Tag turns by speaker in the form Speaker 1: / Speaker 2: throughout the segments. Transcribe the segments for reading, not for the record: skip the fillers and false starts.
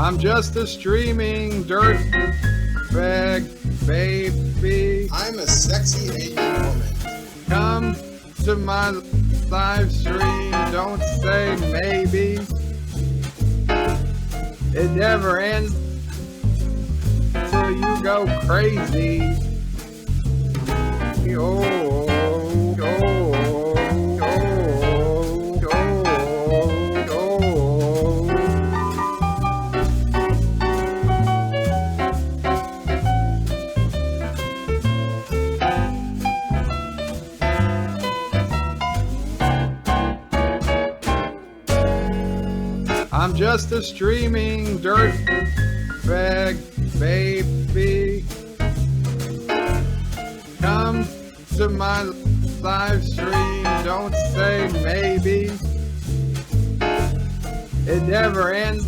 Speaker 1: I'm just a streaming dirtbag, baby.
Speaker 2: I'm a sexy Asian woman.
Speaker 1: Come to my live stream, don't say maybe. It never ends till you go crazy. I'm just a streaming dirtbag, baby. Come to my live stream, don't say maybe. It never ends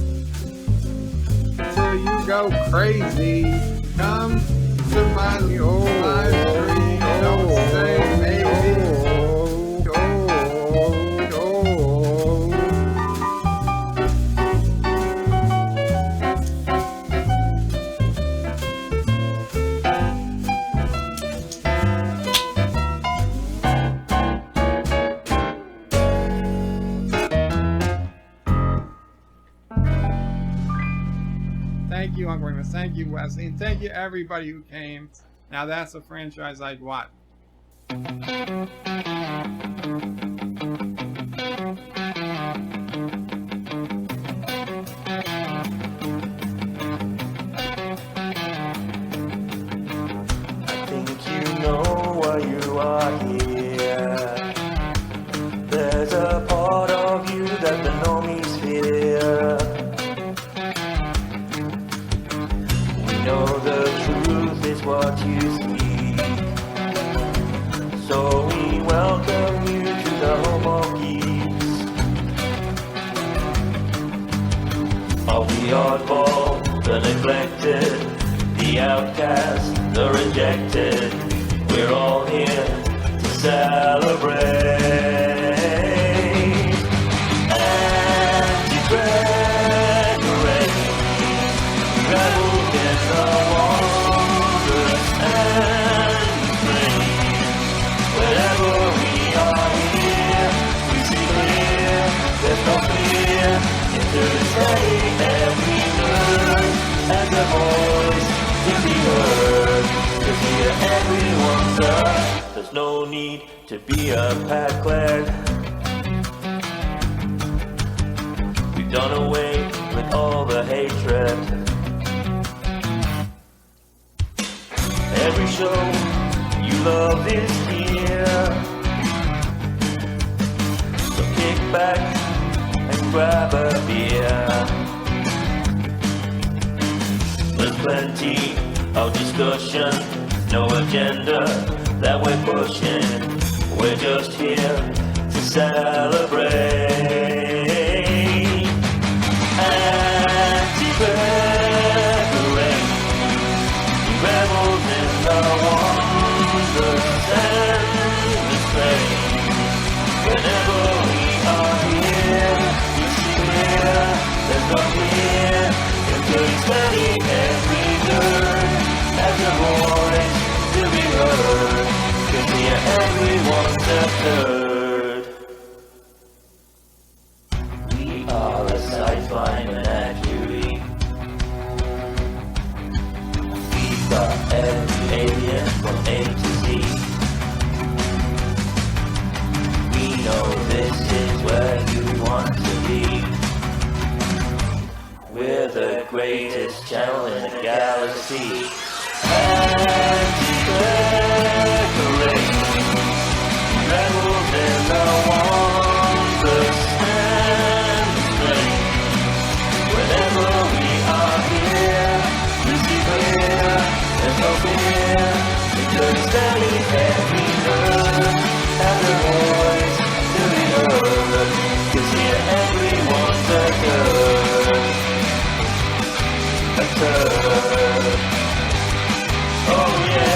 Speaker 1: till you go crazy. Come to my live stream, don't say maybe. Thank you, Uncle Remus. Thank you, Wesley. And thank you, everybody who came. Now that's a franchise I'd watch.
Speaker 3: I think you know why you are here. There's a part of you that the normies fear. Know the truth is what you speak, so we welcome you to the home of geeks. Of the oddball, the neglected, the outcast, the rejected, we're all here to celebrate. Anti-Gregory, rebels in the wondrous and strange. Wherever we are here, we see clear, there's no fear. Into the steady every nerve, and the voice to be heard. To hear everyone's up, there's no need to be a Pat Claire. We've done away with all the hatred. Every show you love is here, so kick back and grab a beer. There's plenty of discussion, no agenda that we're pushing. We're just here to celebrate. Anti-Gregory, rebels in the wonders and the strange. Whenever we are here, we see clear, there's no fear. Into steady every nerve, as a voice to be heard. Can hear everyone's third. We are a sci-fi menagerie. We've got every alien from A to Z. We know this is where you want to be. We're the greatest channel in the galaxy. Anti-Gregory, rebels in the wondrous and strange. Whenever we are here, we see clear, there's no fear. Because steady every nerve, and the voice to be heard. Cause here everyone's a turd. A turd. Oh yeah.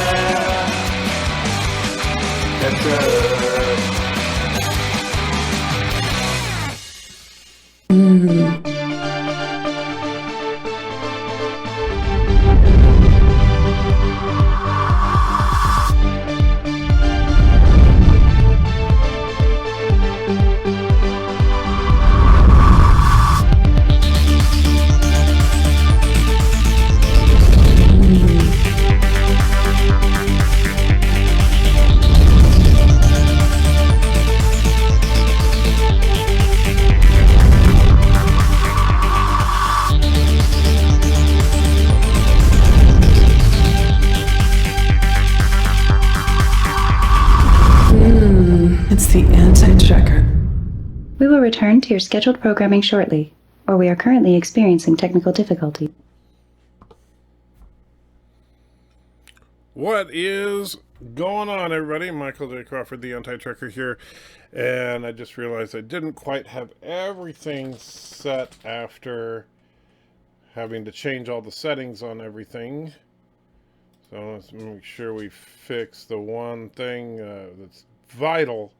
Speaker 4: Checker.
Speaker 5: We will return to your scheduled programming shortly, or we are currently experiencing technical difficulty.
Speaker 6: What is going on, everybody? Michael J. Crawford, the Anti-Trekker here, and I just realized I didn't quite have everything set after having to change all the settings on everything. So let's make sure we fix the one thing that's vital,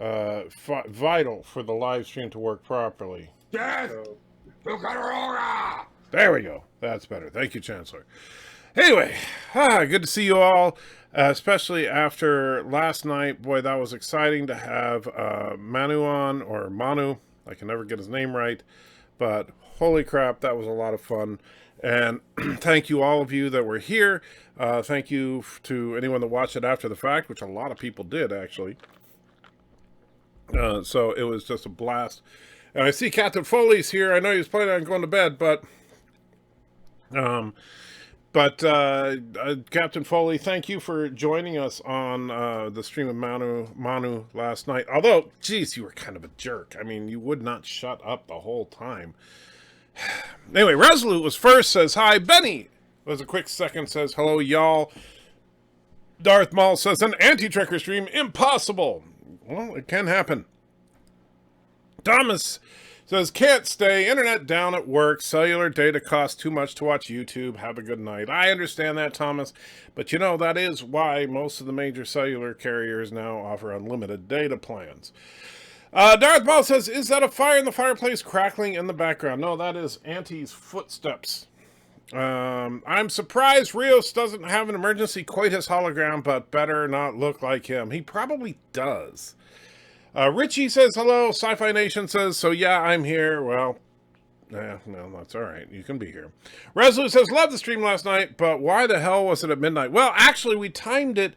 Speaker 6: vital for the live stream to work properly. Yes! There we go. That's better. Thank you, Chancellor. Anyway, good to see you all, especially after last night. Boy, that was exciting to have Manu on, or Manu. I can never get his name right, but holy crap, that was a lot of fun. And thank you all of you that were here. Thank you to anyone that watched it after the fact, which a lot of people did, actually. So it was just a blast. And I see Captain Foley's here. I know he was planning on going to bed, but Captain Foley, thank you for joining us on the stream of Manu last night. Although, geez, you were kind of a jerk. I mean, you would not shut up the whole time. Anyway, Resolute was first, says hi. Benny was a quick second, says hello, y'all. Darth Maul says an anti-Trekker stream, impossible. Well, it can happen. Thomas says, can't stay, internet down at work, cellular data costs too much to watch YouTube, have a good night. I understand that, Thomas, but you know, that is why most of the major cellular carriers now offer unlimited data plans. Darth Maul says, is that a fire in the fireplace crackling in the background? No, that is Auntie's footsteps. I'm surprised Rios doesn't have an emergency coitus hologram, but better not look like him. He probably does. Richie says hello. Sci-Fi Nation says, so yeah, I'm here. Well, no, that's all right. You can be here. Resolute says, love the stream last night, but why the hell was it at midnight? Well, actually, we timed it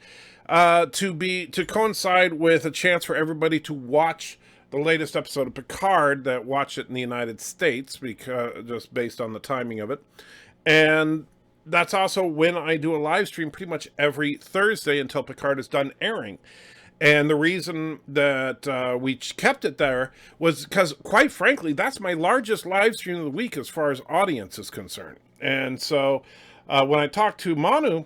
Speaker 6: to coincide with a chance for everybody to watch the latest episode of Picard that watched it in the United States, because just based on the timing of it. And that's also when I do a live stream pretty much every Thursday until Picard is done airing. And the reason that we kept it there was because, quite frankly, that's my largest live stream of the week as far as audience is concerned. And so when I talked to Manu,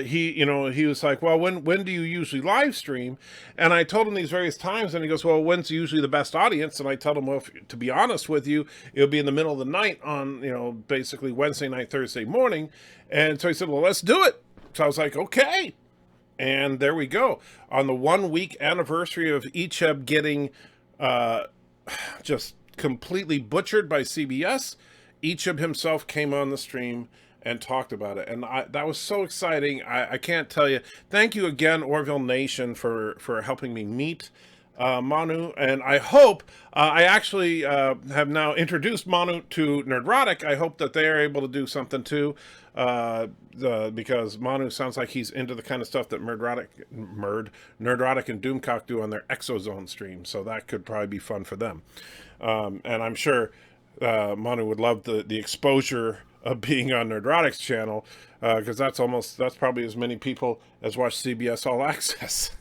Speaker 6: he was like, well, when do you usually live stream? And I told him these various times, and he goes, well, when's usually the best audience? And I told him, well, to be honest with you, it'll be in the middle of the night on, basically Wednesday night, Thursday morning. And so he said, well, let's do it. So I was like, okay. And there we go. On the 1 week anniversary of Icheb getting just completely butchered by CBS, Icheb himself came on the stream and talked about it. And that was so exciting. I can't tell you. Thank you again, Orville Nation, for helping me meet Manu. And I hope, I actually have now introduced Manu to Nerdrotic. I hope that they are able to do something too. Because Manu sounds like he's into the kind of stuff that Nerdrotic and Doomcock do on their Exozone stream. So that could probably be fun for them. And I'm sure Manu would love the exposure of being on Nerdrotic's channel, because that's probably as many people as watch CBS All Access.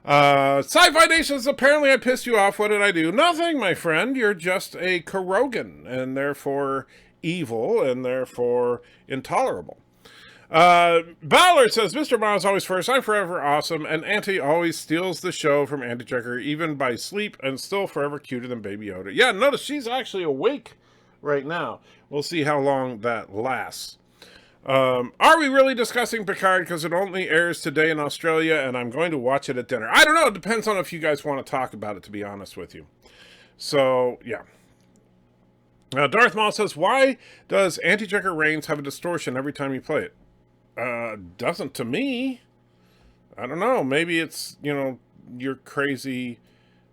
Speaker 6: Sci-Fi Nations, apparently I pissed you off. What did I do? Nothing, my friend. You're just a Kurogan, and therefore evil, and therefore intolerable. Ballard says, Mr. Miles always first, I'm forever awesome, and Auntie always steals the show from Anti-Trekker, even by sleep, and still forever cuter than Baby Yoda. Yeah, notice she's actually awake right now. We'll see how long that lasts. Are we really discussing Picard? Because it only airs today in Australia, and I'm going to watch it at dinner. I don't know. It depends on if you guys want to talk about it, to be honest with you. So, yeah. Darth Maul says, why does Anti-Trekker Reigns have a distortion every time you play it? Doesn't to me. I don't know. Maybe it's, your crazy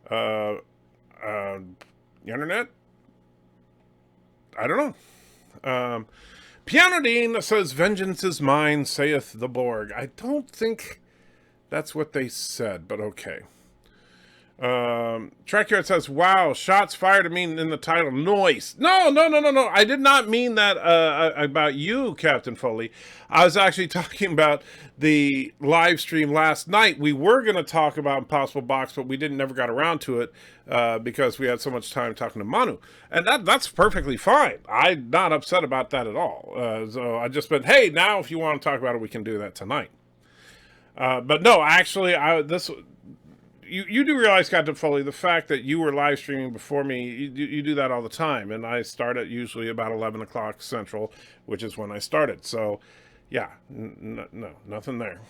Speaker 6: internet? I don't know. Piano Dean says, vengeance is mine, saith the Borg. I don't think that's what they said, but okay. Trekyard says, wow, shots fired, I mean in the title, noise. No. I did not mean that about you, Captain Foley. I was actually talking about the live stream last night. We were going to talk about Impossible Box, but we never got around to it because we had so much time talking to Manu. And that's perfectly fine. I'm not upset about that at all. So I just meant, hey, now if you want to talk about it, we can do that tonight. But no, actually, You do realize, Captain Foley, the fact that you were live streaming before me, you do that all the time. And I start at usually about 11 o'clock Central, which is when I started. So, yeah, no, nothing there.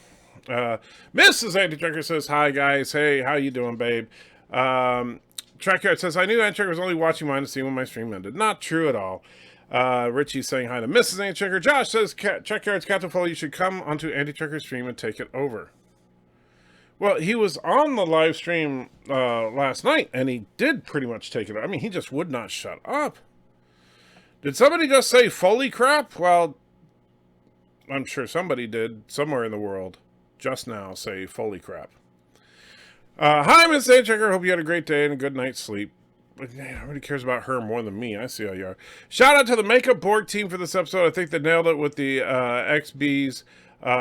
Speaker 6: Mrs. Anti-Tracker says, hi, guys. Hey, how you doing, babe? Trackyard says, I knew Anti-Tracker was only watching mine to see when my stream ended. Not true at all. Richie's saying hi to Mrs. Anti-Tracker. Josh says, Trackyard's Captain Foley, you should come onto Anti-Tracker's stream and take it over. Well, he was on the live stream last night, and he did pretty much take it. I mean, he just would not shut up. Did somebody just say Foley crap? Well, I'm sure somebody did somewhere in the world just now say Foley crap. Hi, Miss Checker. Hope you had a great day and a good night's sleep. Nobody cares about her more than me. I see how you are. Shout out to the Makeup Borg team for this episode. I think they nailed it with the XBs.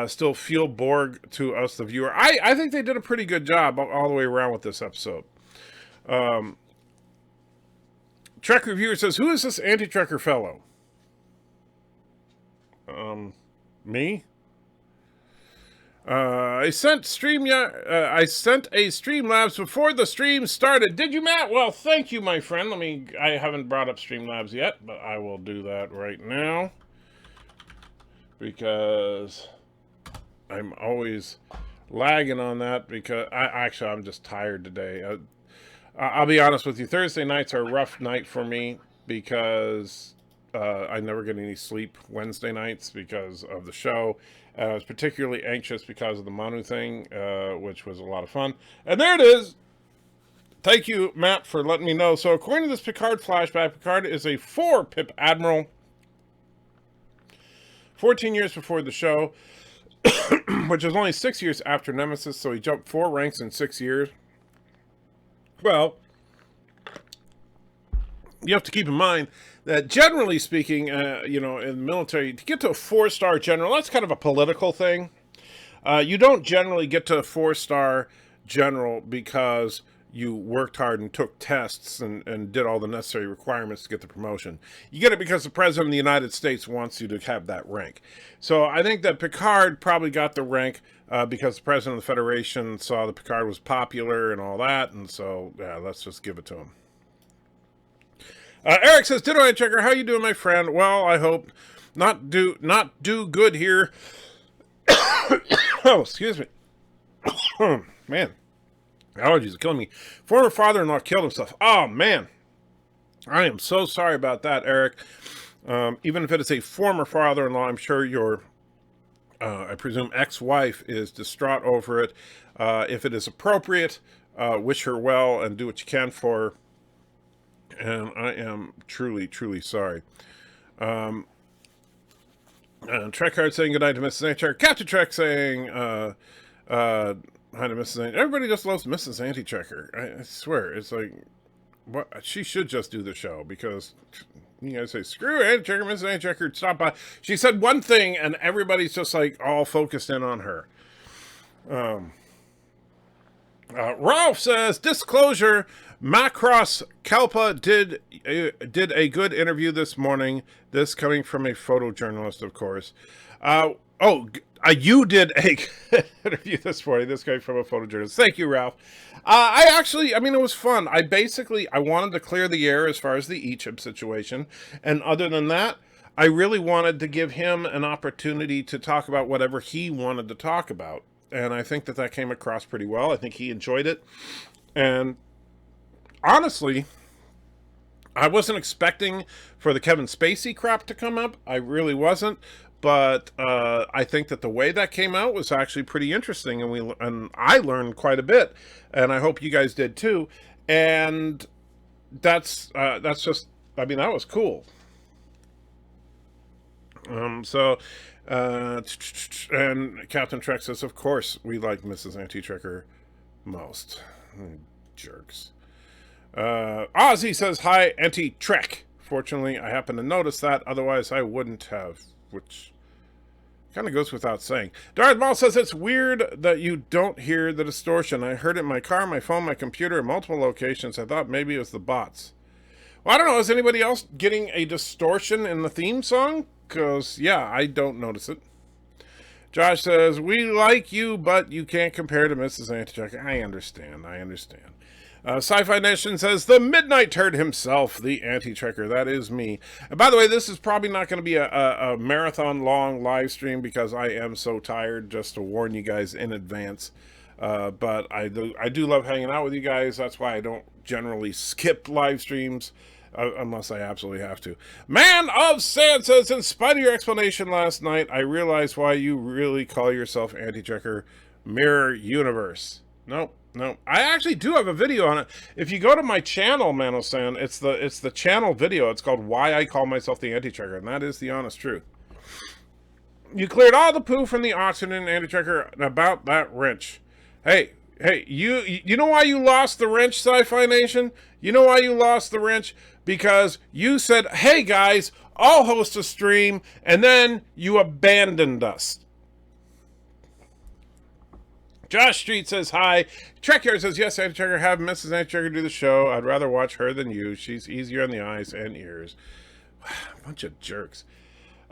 Speaker 6: Still feel Borg to us, the viewer. I think they did a pretty good job all the way around with this episode. Trek Reviewer says, who is this anti-trekker fellow? Me? I sent a Streamlabs before the stream started. Did you, Matt? Well, thank you, my friend. I haven't brought up Streamlabs yet, but I will do that right now. Because I'm always lagging on that because I'm just tired today. I'll be honest with you. Thursday nights are a rough night for me because I never get any sleep Wednesday nights because of the show. I was particularly anxious because of the Manu thing, which was a lot of fun. And there it is. Thank you, Matt, for letting me know. So according to this Picard flashback, Picard is a 4-pip admiral. 14 years before the show, which is only 6 years after Nemesis, so he jumped 4 ranks in 6 years. Well, you have to keep in mind that generally speaking, in the military, to get to a 4-star general, that's kind of a political thing. You don't generally get to a 4-star general because you worked hard and took tests and did all the necessary requirements to get the promotion. You get it because the President of the United States wants you to have that rank. So I think that Picard probably got the rank because the President of the Federation saw that Picard was popular and all that, and so, yeah, let's just give it to him. Eric says, Ditto Checker, how you doing, my friend? Well, I hope not do good here. Oh, excuse me. Man. Allergies are killing me. Former father-in-law killed himself. Oh, man. I am so sorry about that, Eric. Even if it is a former father-in-law, I'm sure your, I presume, ex-wife is distraught over it. If it is appropriate, wish her well and do what you can for her. And I am truly, truly sorry. Trekhard saying goodnight to Mrs. Anti-Trekker. Captain Trek saying, hi to Mrs. Anti. Everybody just loves Mrs. Anti-Trekker. I swear, it's like, what? She should just do the show because you guys say, screw Anti-Trekker, Mrs. Anti-Trekker, stop by. She said one thing and everybody's just like all focused in on her. Ralph says, disclosure, Macross Kalpa did a good interview this morning. This coming from a photojournalist, of course. You did a interview this morning. This guy from a photojournalist. Thank you, Ralph. It was fun. I wanted to clear the air as far as the Egypt situation. And other than that, I really wanted to give him an opportunity to talk about whatever he wanted to talk about. And I think that came across pretty well. I think he enjoyed it. And honestly, I wasn't expecting for the Kevin Spacey crap to come up. I really wasn't. But I think that the way that came out was actually pretty interesting, and I learned quite a bit, and I hope you guys did too. And that's just, that was cool. And Captain Trek says, of course, we like Mrs. Anti-Trekker most. jerks. Ozzy says, hi, anti-Trek. Fortunately, I happened to notice that. Otherwise, I wouldn't have, which kind of goes without saying. Darth Maul says, it's weird that you don't hear the distortion. I heard it in my car, my phone, my computer, in multiple locations. I thought maybe it was the bots. Well, I don't know. Is anybody else getting a distortion in the theme song? Because, yeah, I don't notice it. Josh says, we like you, but you can't compare to Mrs. Anti-Trek. I understand. Sci-Fi Nation says, the Midnight Turd himself, the Anti-Trekker. That is me. And by the way, this is probably not going to be a marathon-long live stream because I am so tired, just to warn you guys in advance. But I do love hanging out with you guys. That's why I don't generally skip live streams. Unless I absolutely have to. Man of Sand says, in spite of your explanation last night, I realized why you really call yourself Anti-Trekker Mirror Universe. Nope. I actually do have a video on it. If you go to my channel, Man of Sand, it's the channel video. It's called Why I Call Myself the Anti-Trekker, and that is the honest truth. You cleared all the poo from the oxygen, Anti-Trekker, about that wrench. Hey, you know why you lost the wrench, Sci-Fi Nation? You know why you lost the wrench? Because you said, hey guys, I'll host a stream, and then you abandoned us. Josh Street says, hi. Trekyard says, yes, Anti-Trekker, have Mrs. Anti-Trekker do the show. I'd rather watch her than you. She's easier on the eyes and ears. Bunch of jerks.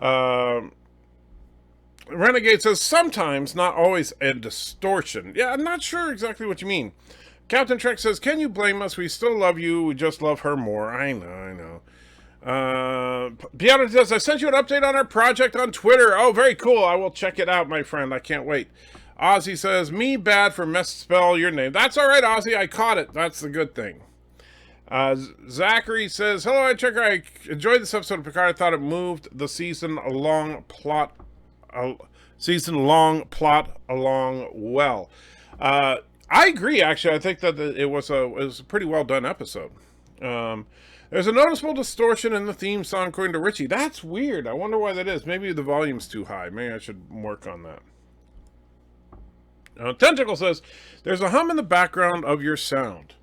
Speaker 6: Renegade says, sometimes, not always, a distortion. Yeah, I'm not sure exactly what you mean. Captain Trek says, can you blame us? We still love you. We just love her more. I know. Piano says, I sent you an update on our project on Twitter. Oh, very cool. I will check it out, my friend. I can't wait. Ozzy says, me bad for misspell your name. That's all right, Ozzy. I caught it. That's the good thing. Zachary says, hello, Anti-Trekker. I enjoyed this episode of Picard. I thought it moved the season-long plot along well. I agree, actually. I think that it was a pretty well done episode. There's a noticeable distortion in the theme song, according to Richie. That's weird. I wonder why that is. Maybe the volume's too high. Maybe I should work on that. Tentacle says, there's a hum in the background of your sound.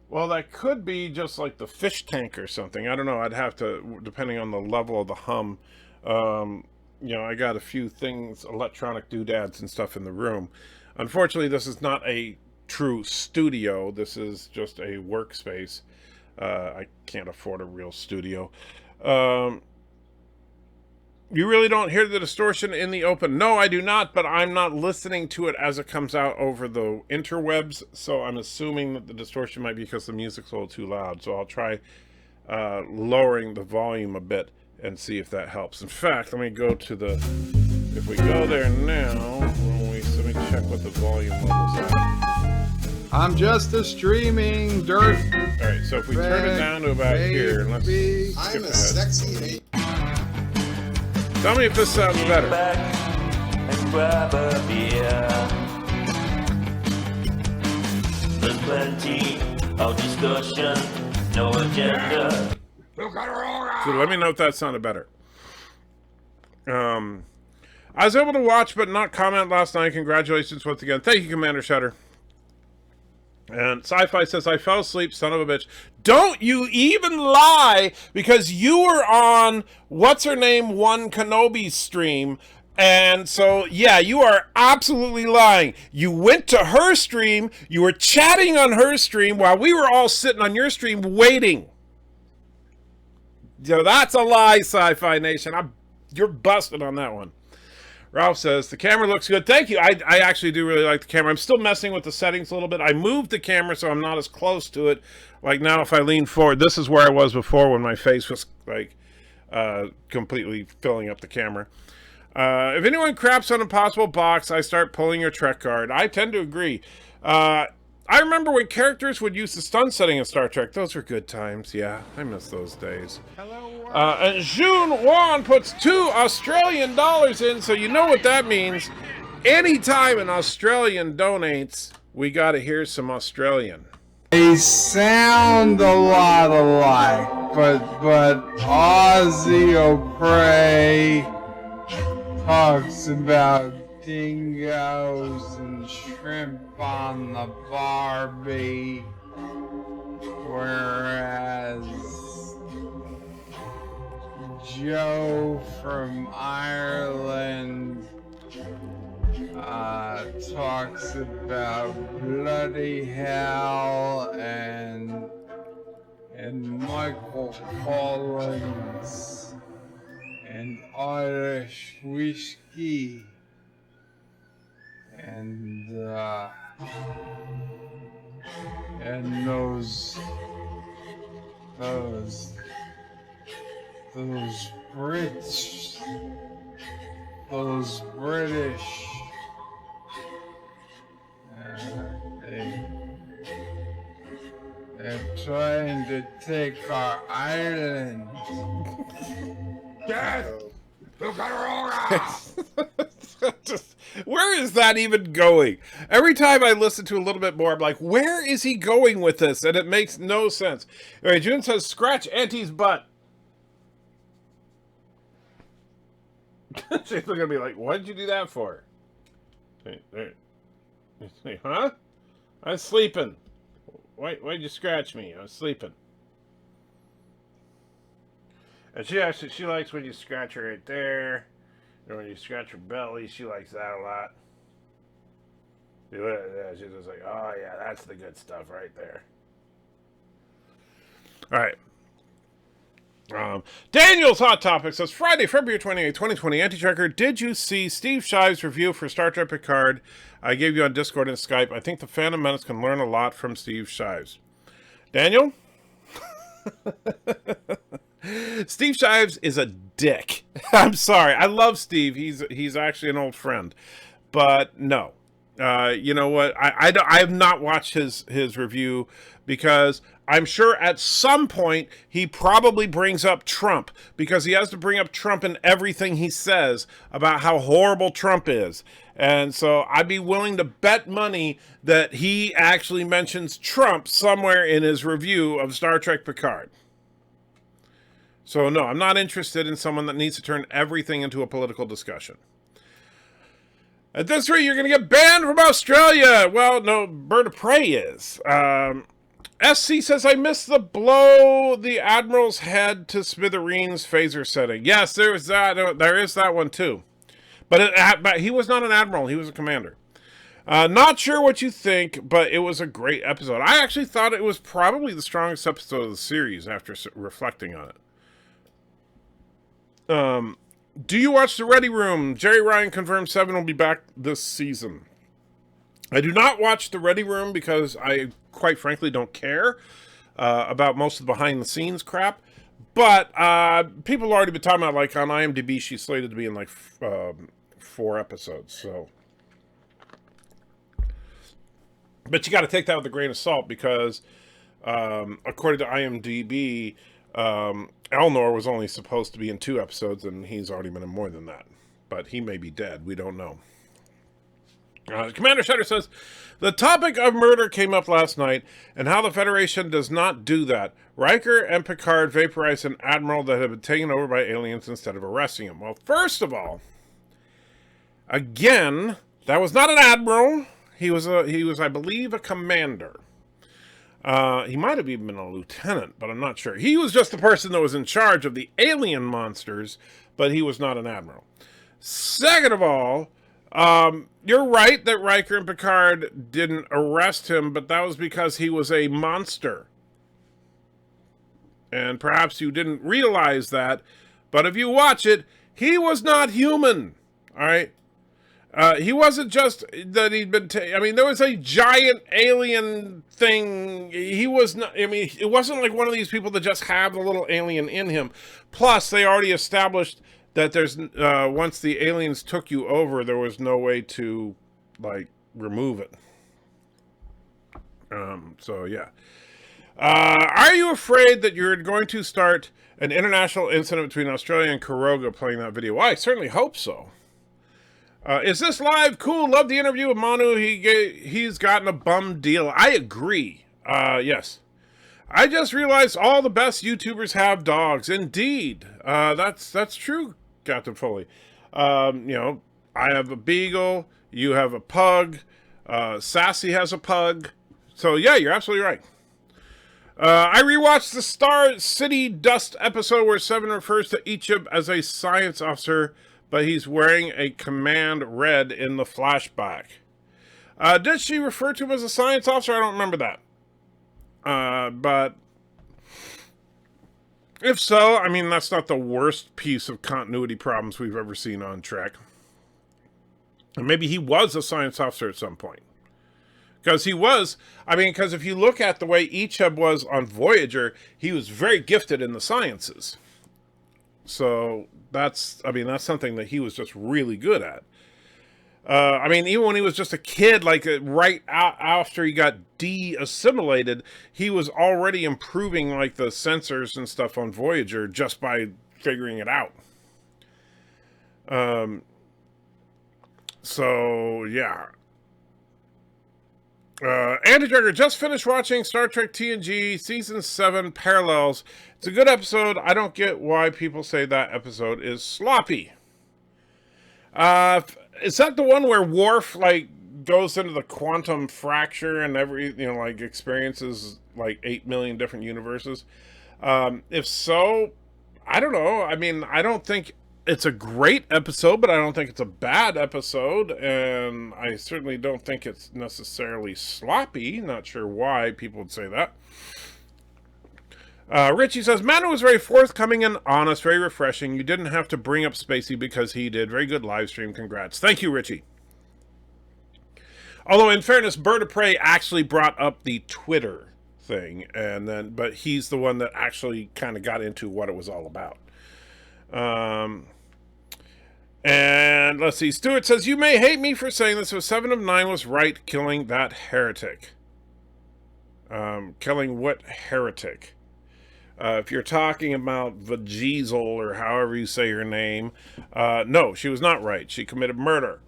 Speaker 6: Well, that could be just like the fish tank or something. I don't know. I'd have to, depending on the level of the hum. I got a few things, electronic doodads and stuff in the room. Unfortunately, this is not a true studio. This is just a workspace. I can't afford a real studio. You really don't hear the distortion in the open? No, I do not, but I'm not listening to it as it comes out over the interwebs, so I'm assuming that the distortion might be because the music's a little too loud. So I'll try lowering the volume a bit and see if that helps. In fact, let me go to the... If we go there now, let me check what the volume levels are.
Speaker 1: I'm just a streaming dirt.
Speaker 6: All right, so if we turn it down to about here, let's skip
Speaker 2: I'm a
Speaker 6: ahead.
Speaker 2: sexy.
Speaker 6: Tell me if this sounds better.
Speaker 3: Back and grab a beer. There's plenty of discussion, no agenda.
Speaker 6: So let me know if that sounded better. I was able to watch but not comment last night. Congratulations once again. Thank you, Commander Shutter. And Sci-Fi says, I fell asleep, son of a bitch. Don't you even lie, because you were on What's-Her-Name 1 Kenobi's stream. And so, yeah, you are absolutely lying. You went to her stream, you were chatting on her stream while we were all sitting on your stream waiting. So that's a lie, Sci-Fi Nation. You're busted on that one. Ralph says, the camera looks good. Thank you. I actually do really like the camera. I'm still messing with the settings a little bit. I moved the camera so I'm not as close to it. Like now, if I lean forward, this is where I was before when my face was like completely filling up the camera. If anyone craps on Impossible Box, I start pulling your Trek card. I tend to agree. I remember when characters would use the stun setting in Star Trek. Those were good times. Yeah, I miss those days. And June Wan puts $2 Australian in, so you know what that means. Anytime an Australian donates, we got to hear some Australian.
Speaker 1: They sound a lot alike, but Ozzy O'Prey talks about dingoes and shrimp on the Barbie, whereas Joe from Ireland talks about bloody hell and Michael Collins and Irish whiskey and those British they're trying to take our island.
Speaker 6: Dad! Where is that even going? Every time I listen to a little bit more, I'm like, where is he going with this? And it makes no sense. All right, June says, scratch Auntie's butt. She's going to be like, what did you do that for? Huh? I was sleeping. Why'd you scratch me? I was sleeping. And she likes when you scratch her right there. And when you scratch her belly, she likes that a lot. She's just like, oh yeah, that's the good stuff right there. All right. Daniel's Hot Topic says, Friday, February 28, 2020, Anti-Tracker, did you see Steve Shive's review for Star Trek Picard? I gave you on Discord and Skype. I think the Phantom Menace can learn a lot from Steve Shives. Daniel? Steve Shives is a dick. I'm sorry. I love Steve. He's actually an old friend. But no. You know what? I have not watched his review because I'm sure at some point he probably brings up Trump because he has to bring up Trump in everything he says about how horrible Trump is. And so I'd be willing to bet money that he actually mentions Trump somewhere in his review of Star Trek Picard. So no, I'm not interested in someone that needs to turn everything into a political discussion. At this rate, you're going to get banned from Australia. Well, no, Bird of Prey is. SC says, I missed the blow the Admiral's head to smithereens phaser setting. Yes, there is that. There is that one too. But he was not an Admiral. He was a commander. Not sure what you think, but it was a great episode. I actually thought it was probably the strongest episode of the series after reflecting on it. Do you watch The Ready Room? Jerry Ryan confirmed 7 will be back this season. I do not watch The Ready Room because I, quite frankly, don't care about most of the behind-the-scenes crap. But people have already been talking about, like, on IMDb, she's slated to be in, like, 4 episodes. So, but you got to take that with a grain of salt because, according to IMDb, Elnor was only supposed to be in 2 episodes, and he's already been in more than that. But he may be dead. We don't know. Commander Shutter says, the topic of murder came up last night, and how the Federation does not do that. Riker and Picard vaporized an admiral that had been taken over by aliens instead of arresting him. Well, first of all, again, that was not an admiral. He was, I believe, a commander. He might have even been a lieutenant, but I'm not sure. He was just the person that was in charge of the alien monsters, but he was not an admiral. Second of all, you're right that Riker and Picard didn't arrest him, but that was because he was a monster. And perhaps you didn't realize that, but if you watch it, he was not human, all right? He wasn't just that he'd been I mean, there was a giant alien thing. He was not, I mean, it wasn't like one of these people that just have the little alien in him. Plus, they already established that there's, once the aliens took you over, there was no way to, like, remove it. So, yeah. Are you afraid that you're going to start an international incident between Australia and Kuroga playing that video? Well, I certainly hope so. Is this live? Cool. Love the interview with Manu. He's gotten a bum deal. I agree. Yes. I just realized all the best YouTubers have dogs. Indeed. That's true, Captain Foley. You know, I have a beagle. You have a pug. Sassy has a pug. So yeah, you're absolutely right. I rewatched the Star City Dust episode where Seven refers to Ichib as a science officer, but he's wearing a command red in the flashback. Did she refer to him as a science officer? I don't remember that. But if so, I mean, that's not the worst piece of continuity problems we've ever seen on Trek. And maybe he was a science officer at some point. Because he was, because if you look at the way Icheb was on Voyager, he was very gifted in the sciences. So that's something that he was just really good at. Even when he was just a kid, like right after he got de-assimilated, he was already improving like the sensors and stuff on Voyager just by figuring it out. So yeah. Andy Dreger just finished watching Star Trek TNG Season 7 Parallels. It's a good episode. I don't get why people say that episode is sloppy. Is that the one where Worf, goes into the quantum fracture and experiences, 8 million different universes? If so, I don't know. I don't think it's a great episode, but I don't think it's a bad episode, and I certainly don't think it's necessarily sloppy. Not sure why people would say that. Richie says, Manu was very forthcoming and honest, very refreshing. You didn't have to bring up Spacey because he did. Very good live stream. Congrats. Thank you, Richie. Although, in fairness, Bird of Prey actually brought up the Twitter thing, but he's the one that actually kind of got into what it was all about. And let's see. Stuart says, you may hate me for saying this, but 7 of 9 was right, killing that heretic. Killing what heretic? If you're talking about Vajezel or however you say her name, no, she was not right. She committed murder.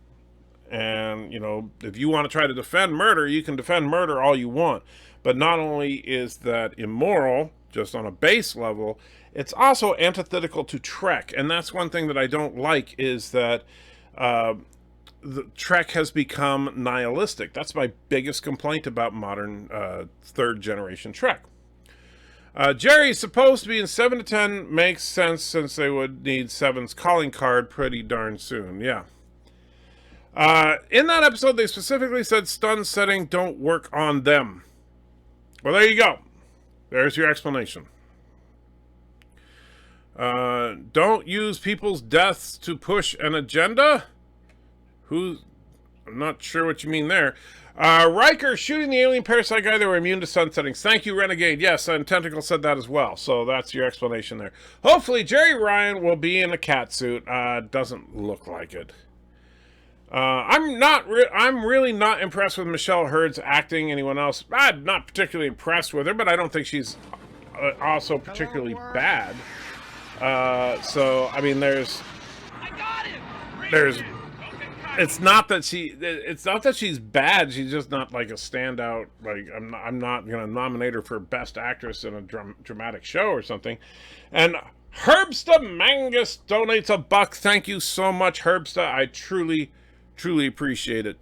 Speaker 6: And, if you want to try to defend murder, you can defend murder all you want. But not only is that immoral, just on a base level, it's also antithetical to Trek. And that's one thing that I don't like, is that the Trek has become nihilistic. That's my biggest complaint about modern third-generation Trek. Jerry's supposed to be in 7 to 10. Makes sense, since they would need 7's calling card pretty darn soon. Yeah. In that episode, they specifically said stun setting don't work on them. Well, there you go. There's your explanation. Don't use people's deaths to push an agenda? I'm not sure what you mean there. Riker shooting the alien parasite guy, they were immune to sun settings. Thank you, Renegade. Yes, and Tentacle said that as well. So that's your explanation there. Hopefully, Jerry Ryan will be in a cat suit. Doesn't look like it. I'm really not impressed with Michelle Hurd's acting. Anyone else? I'm not particularly impressed with her, but I don't think she's also particularly bad. It's not that she's bad. She's just not like a standout. I'm not gonna nominate her for Best Actress in a dramatic show or something. And Herbsta Mangus donates $1. Thank you so much, Herbsta. I truly appreciate it.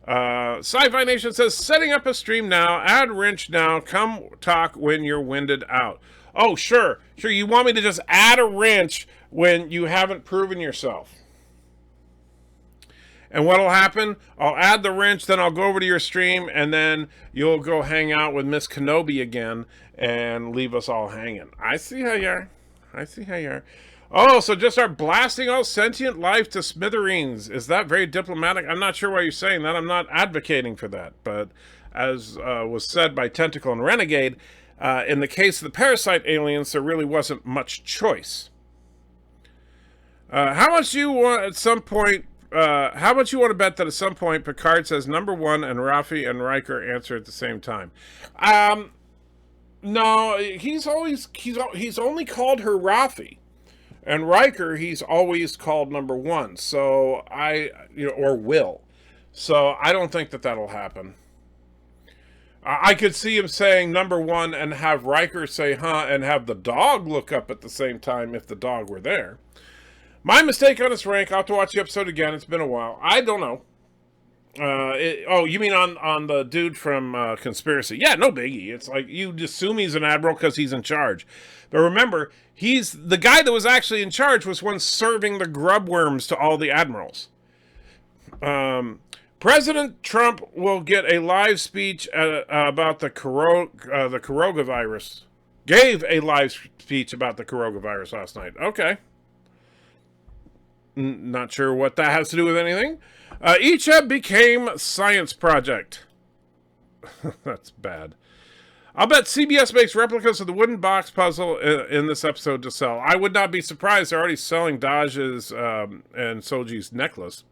Speaker 6: Sci-Fi Nation says, setting up a stream now. Add wrench now. Come talk when you're winded out. Oh, sure. You want me to just add a wrench when you haven't proven yourself? And what'll happen? I'll add the wrench, then I'll go over to your stream, and then you'll go hang out with Miss Kenobi again and leave us all hanging. I see how you are. Oh, so just start blasting all sentient life to smithereens. Is that very diplomatic? I'm not sure why you're saying that. I'm not advocating for that. But as was said by Tentacle and Renegade, in the case of the parasite aliens, there really wasn't much choice. How much you want to bet that at some point Picard says number 1 and Raffi and Riker answer at the same time? No, he's only called her Raffi. And Riker, he's always called number 1. So or Will. So I don't think that'll happen. I could see him saying number 1 and have Riker say, huh, and have the dog look up at the same time if the dog were there. My mistake on this rank. I'll have to watch the episode again. It's been a while. I don't know. You mean on the dude from Conspiracy? Yeah, no biggie. It's like you assume he's an admiral because he's in charge. But remember, he's the guy that was actually in charge was one serving the grub worms to all the admirals. President Trump will get a live speech about the coronavirus. Gave a live speech about the coronavirus last night. Okay. Not sure what that has to do with anything. Icheb became science project. That's bad. I'll bet CBS makes replicas of the wooden box puzzle in this episode to sell. I would not be surprised. They're already selling Daj's and Soji's necklace.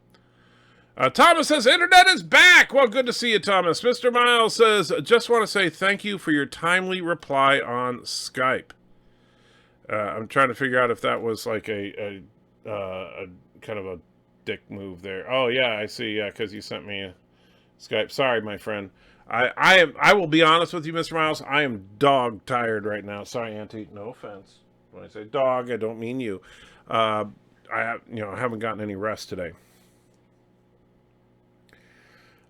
Speaker 6: Thomas says, Internet is back! Well, good to see you, Thomas. Mr. Miles says, just want to say thank you for your timely reply on Skype. I'm trying to figure out if that was like a kind of a dick move there. Oh, yeah, I see. Yeah, because you sent me a Skype. Sorry, my friend. I will be honest with you, Mr. Miles. I am dog tired right now. Sorry, Auntie. No offense. When I say dog, I don't mean you. I haven't gotten any rest today.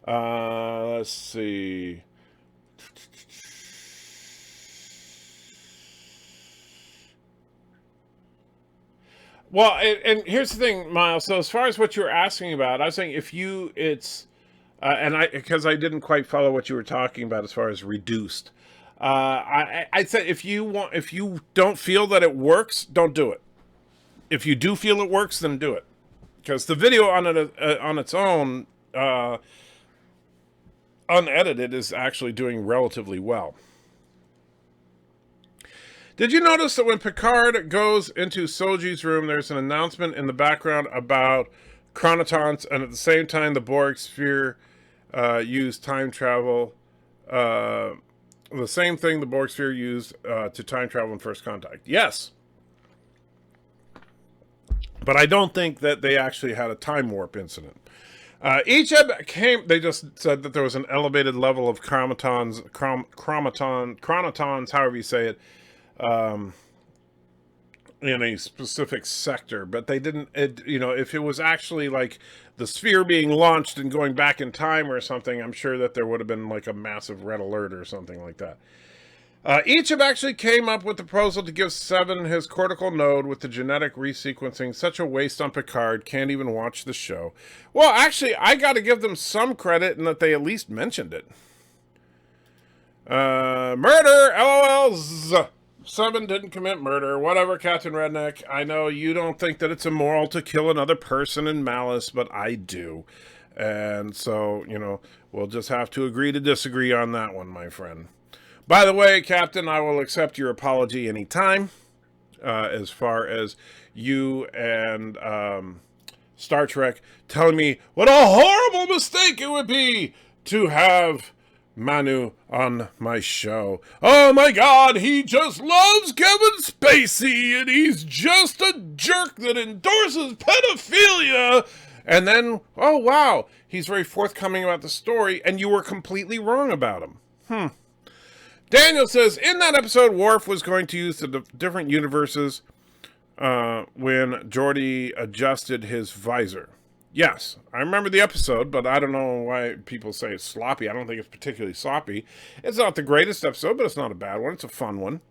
Speaker 6: Let's see. Well, and here's the thing, Miles. So as far as what you were asking about, I was saying because I didn't quite follow what you were talking about as far as reduced. I'd say if you don't feel that it works, don't do it. If you do feel it works, then do it. Because the video on its own, unedited, is actually doing relatively well. Did you notice that when Picard goes into Soji's room, there's an announcement in the background about chronotons, and at the same time, the Borg sphere used time travel. The same thing the Borg sphere used to time travel in First Contact. Yes. But I don't think that they actually had a time warp incident. They just said that there was an elevated level of chronotons, however you say it, in a specific sector, but they didn't, if it was actually like the sphere being launched and going back in time or something, I'm sure that there would have been like a massive red alert or something like that. Icheb actually came up with the proposal to give Seven his cortical node with the genetic resequencing. Such a waste on Picard. Can't even watch the show. Well, actually, I got to give them some credit in that they at least mentioned it. Murder! LOLs! Seven didn't commit murder. Whatever, Captain Redneck. I know you don't think that it's immoral to kill another person in malice, but I do. And so, we'll just have to agree to disagree on that one, my friend. By the way, Captain, I will accept your apology anytime. As far as you and Star Trek telling me what a horrible mistake it would be to have Manu on my show. Oh my God, he just loves Kevin Spacey, and he's just a jerk that endorses pedophilia. And then, oh wow, he's very forthcoming about the story, and you were completely wrong about him. Daniel says, in that episode, Worf was going to use the different universes when Geordi adjusted his visor. Yes, I remember the episode, but I don't know why people say it's sloppy. I don't think it's particularly sloppy. It's not the greatest episode, but it's not a bad one. It's a fun one.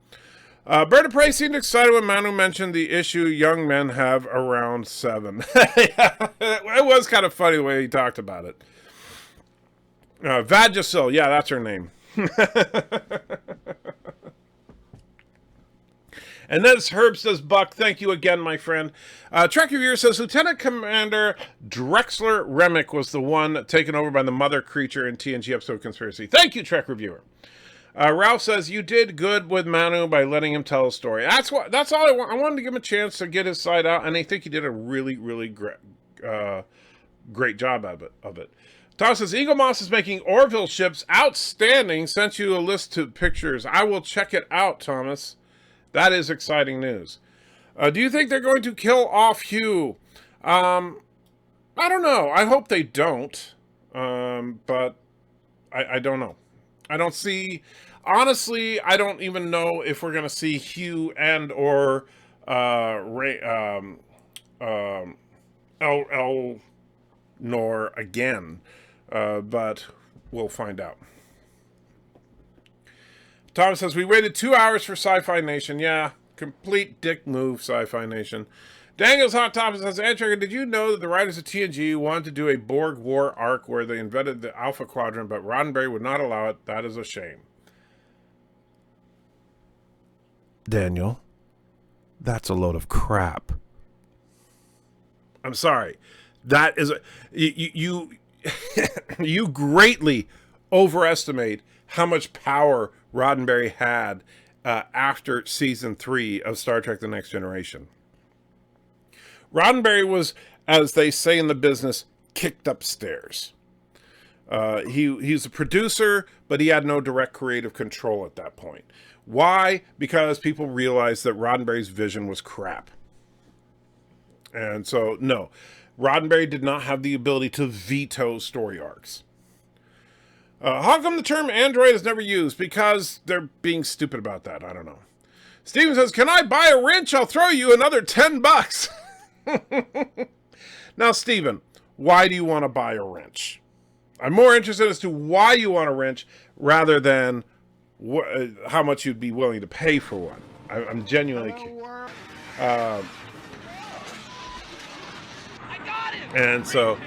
Speaker 6: Bird of Prey seemed excited when Manu mentioned the issue young men have around 7. It was kind of funny the way he talked about it. Vagisil, yeah, that's her name. And then Herb says, Buck, thank you again, my friend. Trek Reviewer says, Lieutenant Commander Drexler Remick was the one taken over by the mother creature in TNG episode Conspiracy. Thank you, Trek Reviewer. Ralph says, you did good with Manu by letting him tell a story. That's all I want. I wanted to give him a chance to get his side out, and I think he did a really, really great job of it. Tom says, Eagle Moss is making Orville ships outstanding. Sent you a list of pictures. I will check it out, Thomas. That is exciting news. Do you think they're going to kill off Hugh? I don't know. I hope they don't. But I don't know. I don't see... Honestly, I don't even know if we're going to see Hugh and or Elnor again, but we'll find out. Thomas says, we waited 2 hours for Sci-Fi Nation. Yeah, complete dick move, Sci-Fi Nation. Daniel's Hot Topic says, Antrager, did you know that the writers of TNG wanted to do a Borg War arc where they invented the Alpha Quadrant, but Roddenberry would not allow it? That is a shame. Daniel, that's a load of crap. I'm sorry. That is you you greatly overestimate how much power Roddenberry had after season 3 of Star Trek: The Next Generation. Roddenberry was, as they say in the business, kicked upstairs. He's a producer, but he had no direct creative control at that point. Why? Because people realized that Roddenberry's vision was crap. And so, no, Roddenberry did not have the ability to veto story arcs. How come the term android is never used? Because they're being stupid about that. I don't know. Steven says, can I buy a wrench? I'll throw you another $10. Now, Steven, why do you want to buy a wrench? I'm more interested as to why you want a wrench rather than how much you'd be willing to pay for one. I'm genuinely curious. And so,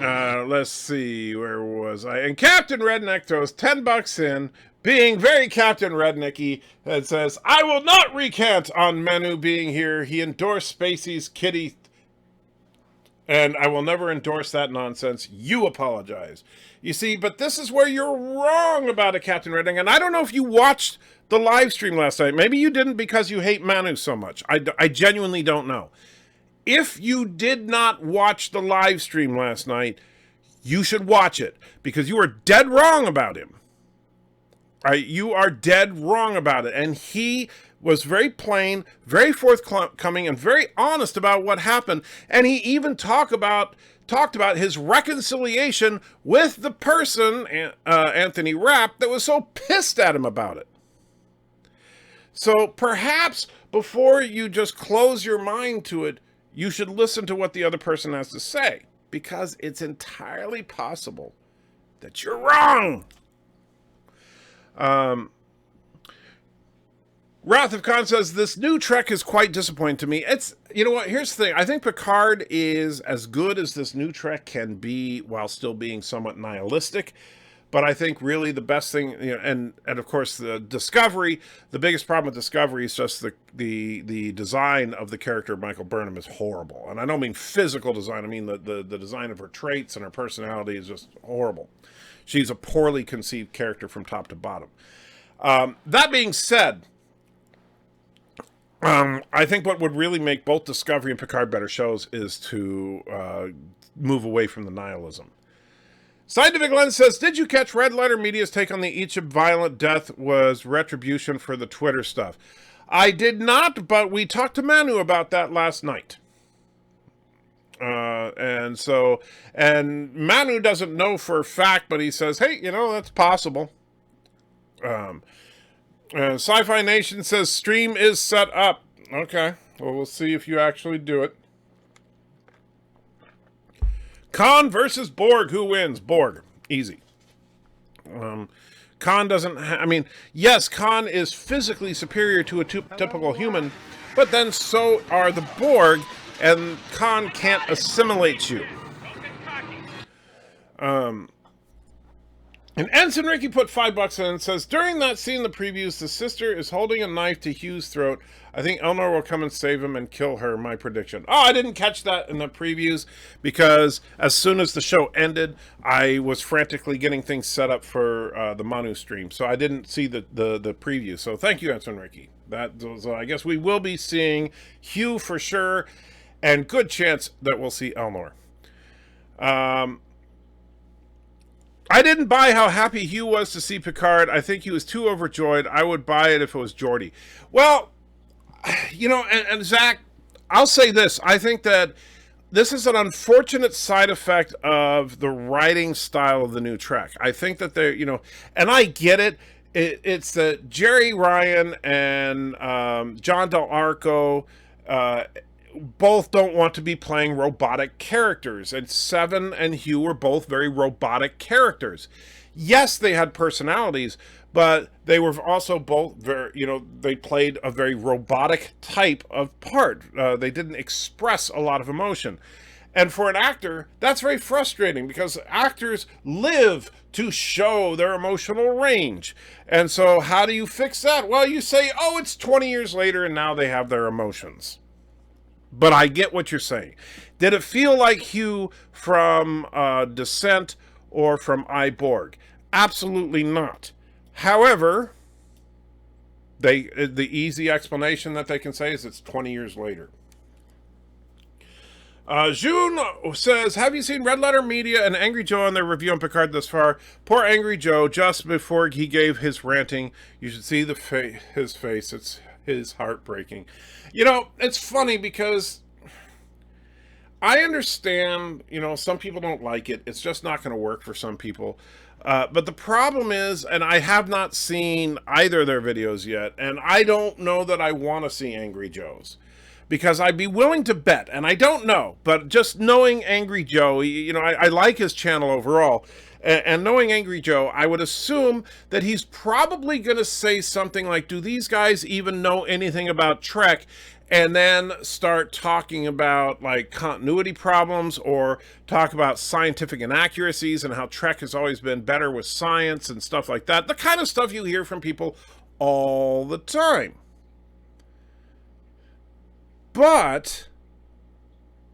Speaker 6: let's see, where was I? And Captain Redneck throws $10 in, being very Captain Rednecky, and says, I will not recant on Manu being here. He endorsed Spacey's kitty, and I will never endorse that nonsense. You apologize. You see, but this is where you're wrong about it, Captain Redneck. And I don't know if you watched the live stream last night. Maybe you didn't because you hate Manu so much. I genuinely don't know. If you did not watch the live stream last night, you should watch it because you are dead wrong about him. All right, you are dead wrong about it. And he was very plain, very forthcoming, and very honest about what happened. And he even talked about his reconciliation with the person, Anthony Rapp, that was so pissed at him about it. So perhaps before you just close your mind to it, you should listen to what the other person has to say, because it's entirely possible that you're wrong. Wrath of Khan says, this new Trek is quite disappointing to me. It's, you know what, here's the thing. I think Picard is as good as this new Trek can be while still being somewhat nihilistic. But I think really the best thing, you know, and of course the Discovery, the biggest problem with Discovery is just the design of the character of Michael Burnham is horrible. And I don't mean physical design. I mean the design of her traits and her personality is just horrible. She's a poorly conceived character from top to bottom. That being said, I think what would really make both Discovery and Picard better shows is to move away from the nihilism. Scientific Lens says, did you catch Red Letter Media's take on the each of violent death was retribution for the Twitter stuff? I did not, but we talked to Manu about that last night. And Manu doesn't know for a fact, but he says, hey, you know, that's possible. Sci-Fi Nation says, stream is set up. Okay, well, we'll see if you actually do it. Khan versus Borg. Who wins? Borg. Easy. Khan doesn't... I mean, yes, Khan is physically superior to a typical human, but then so are the Borg, and Khan can't assimilate you. And Ensign Ricky put $5 in and says, during that scene in the previews, the sister is holding a knife to Hugh's throat. I think Elnor will come and save him and kill her, my prediction. Oh, I didn't catch that in the previews because as soon as the show ended, I was frantically getting things set up for the Manu stream. So I didn't see the preview. So thank you, Ensign Ricky. So I guess we will be seeing Hugh for sure, and good chance that we'll see Elnor. I didn't buy how happy Hugh was to see Picard. I think he was too overjoyed. I would buy it if it was Geordi. Well, you know, and Zach, I'll say this. I think that this is an unfortunate side effect of the writing style of the new Trek. I think that they're, you know, and I get it. It's that Jerry Ryan and John Del Arco both don't want to be playing robotic characters, and Seven and Hugh were both very robotic characters. Yes, they had personalities, but they were also both very, they played a very robotic type of part. They didn't express a lot of emotion. And for an actor, that's very frustrating because actors live to show their emotional range. And so how do you fix that? Well, you say, oh, it's 20 years later and now they have their emotions. But I get what you're saying. Did it feel like Hugh from Descent or from I, Borg? Absolutely not. However, the easy explanation that they can say is it's 20 years later. June says, have you seen Red Letter Media and Angry Joe on their review on Picard thus far? Poor Angry Joe, just before he gave his ranting, you should see his face. It's heartbreaking. It's funny because I understand, some people don't like it. It's just not going to work for some people. But the problem is, and I have not seen either of their videos yet, and I don't know that I want to see Angry Joe's. Because I'd be willing to bet, and I don't know, but just knowing Angry Joe, I like his channel overall, and knowing Angry Joe, I would assume that he's probably going to say something like, do these guys even know anything about Trek? And then start talking about like continuity problems or talk about scientific inaccuracies and how Trek has always been better with science and stuff like that. The kind of stuff you hear from people all the time. But,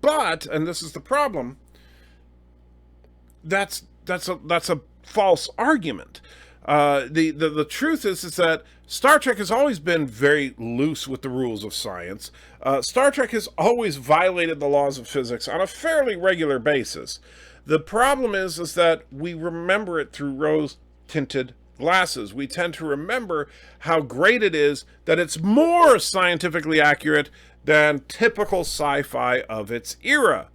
Speaker 6: and this is the problem, that's a false argument. The truth is that Star Trek has always been very loose with the rules of science. Star Trek has always violated the laws of physics on a fairly regular basis. The problem is that we remember it through rose-tinted glasses. We tend to remember how great it is that it's more scientifically accurate than typical sci-fi of its era,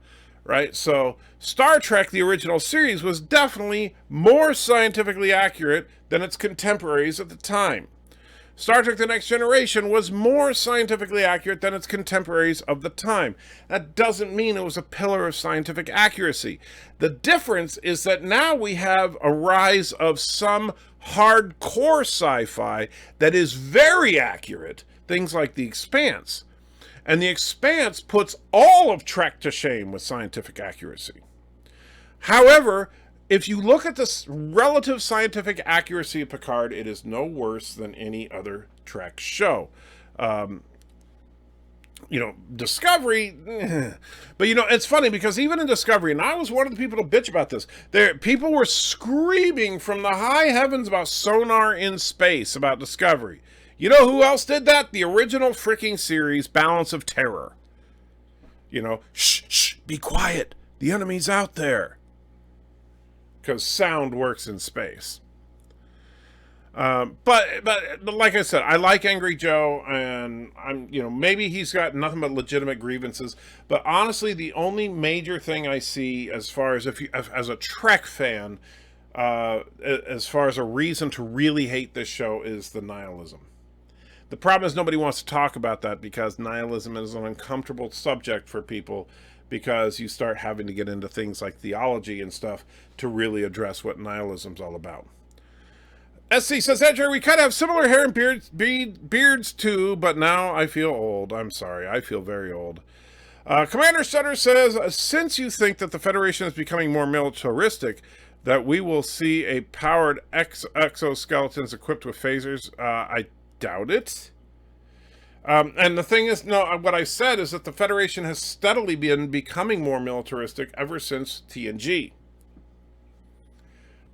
Speaker 6: right? So Star Trek, the original series, was definitely more scientifically accurate than its contemporaries at the time. Star Trek The Next Generation was more scientifically accurate than its contemporaries of the time. That doesn't mean it was a pillar of scientific accuracy. The difference is that now we have a rise of some hardcore sci-fi that is very accurate, things like The Expanse. And The Expanse puts all of Trek to shame with scientific accuracy. However, if you look at the relative scientific accuracy of Picard, it is no worse than any other Trek show. Discovery, but it's funny because even in Discovery, and I was one of the people to bitch about this, people were screaming from the high heavens about sonar in space, about Discovery. You know who else did that? The original freaking series, Balance of Terror. Shh, be quiet. The enemy's out there. Because sound works in space. But like I said, I like Angry Joe, and maybe he's got nothing but legitimate grievances. But honestly, the only major thing I see as far as as a Trek fan, as far as a reason to really hate this show is the nihilism. The problem is nobody wants to talk about that because nihilism is an uncomfortable subject for people because you start having to get into things like theology and stuff to really address what nihilism's all about. SC says, Andrew, we kind of have similar hair and beards too, but now I feel old. I'm sorry, I feel very old. Commander Sutter says, since you think that the Federation is becoming more militaristic, that we will see a powered exoskeletons equipped with phasers, I doubt it. And the thing is, no, what I said is that the Federation has steadily been becoming more militaristic ever since TNG.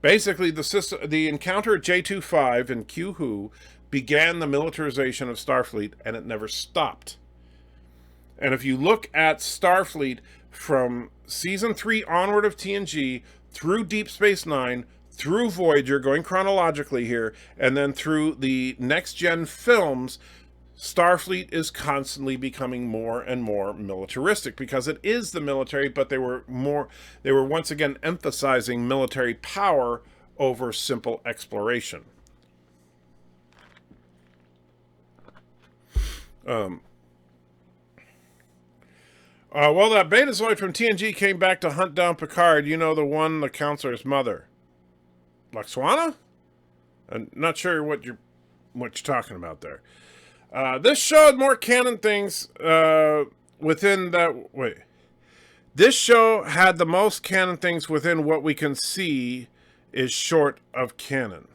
Speaker 6: Basically, the encounter at J25 in Q-Who began the militarization of Starfleet, and it never stopped. And if you look at Starfleet from Season 3 onward of TNG, through Deep Space Nine, through Voyager, going chronologically here, and then through the next-gen films, Starfleet is constantly becoming more and more militaristic because it is the military, but they were once again emphasizing military power over simple exploration. Well, that Betazoid from TNG came back to hunt down Picard. You know, the one, the counselor's mother. Laxwana? I'm not sure what you're talking about there. This showed more canon things within that... Wait. This show had the most canon things within what we can see is short of canon.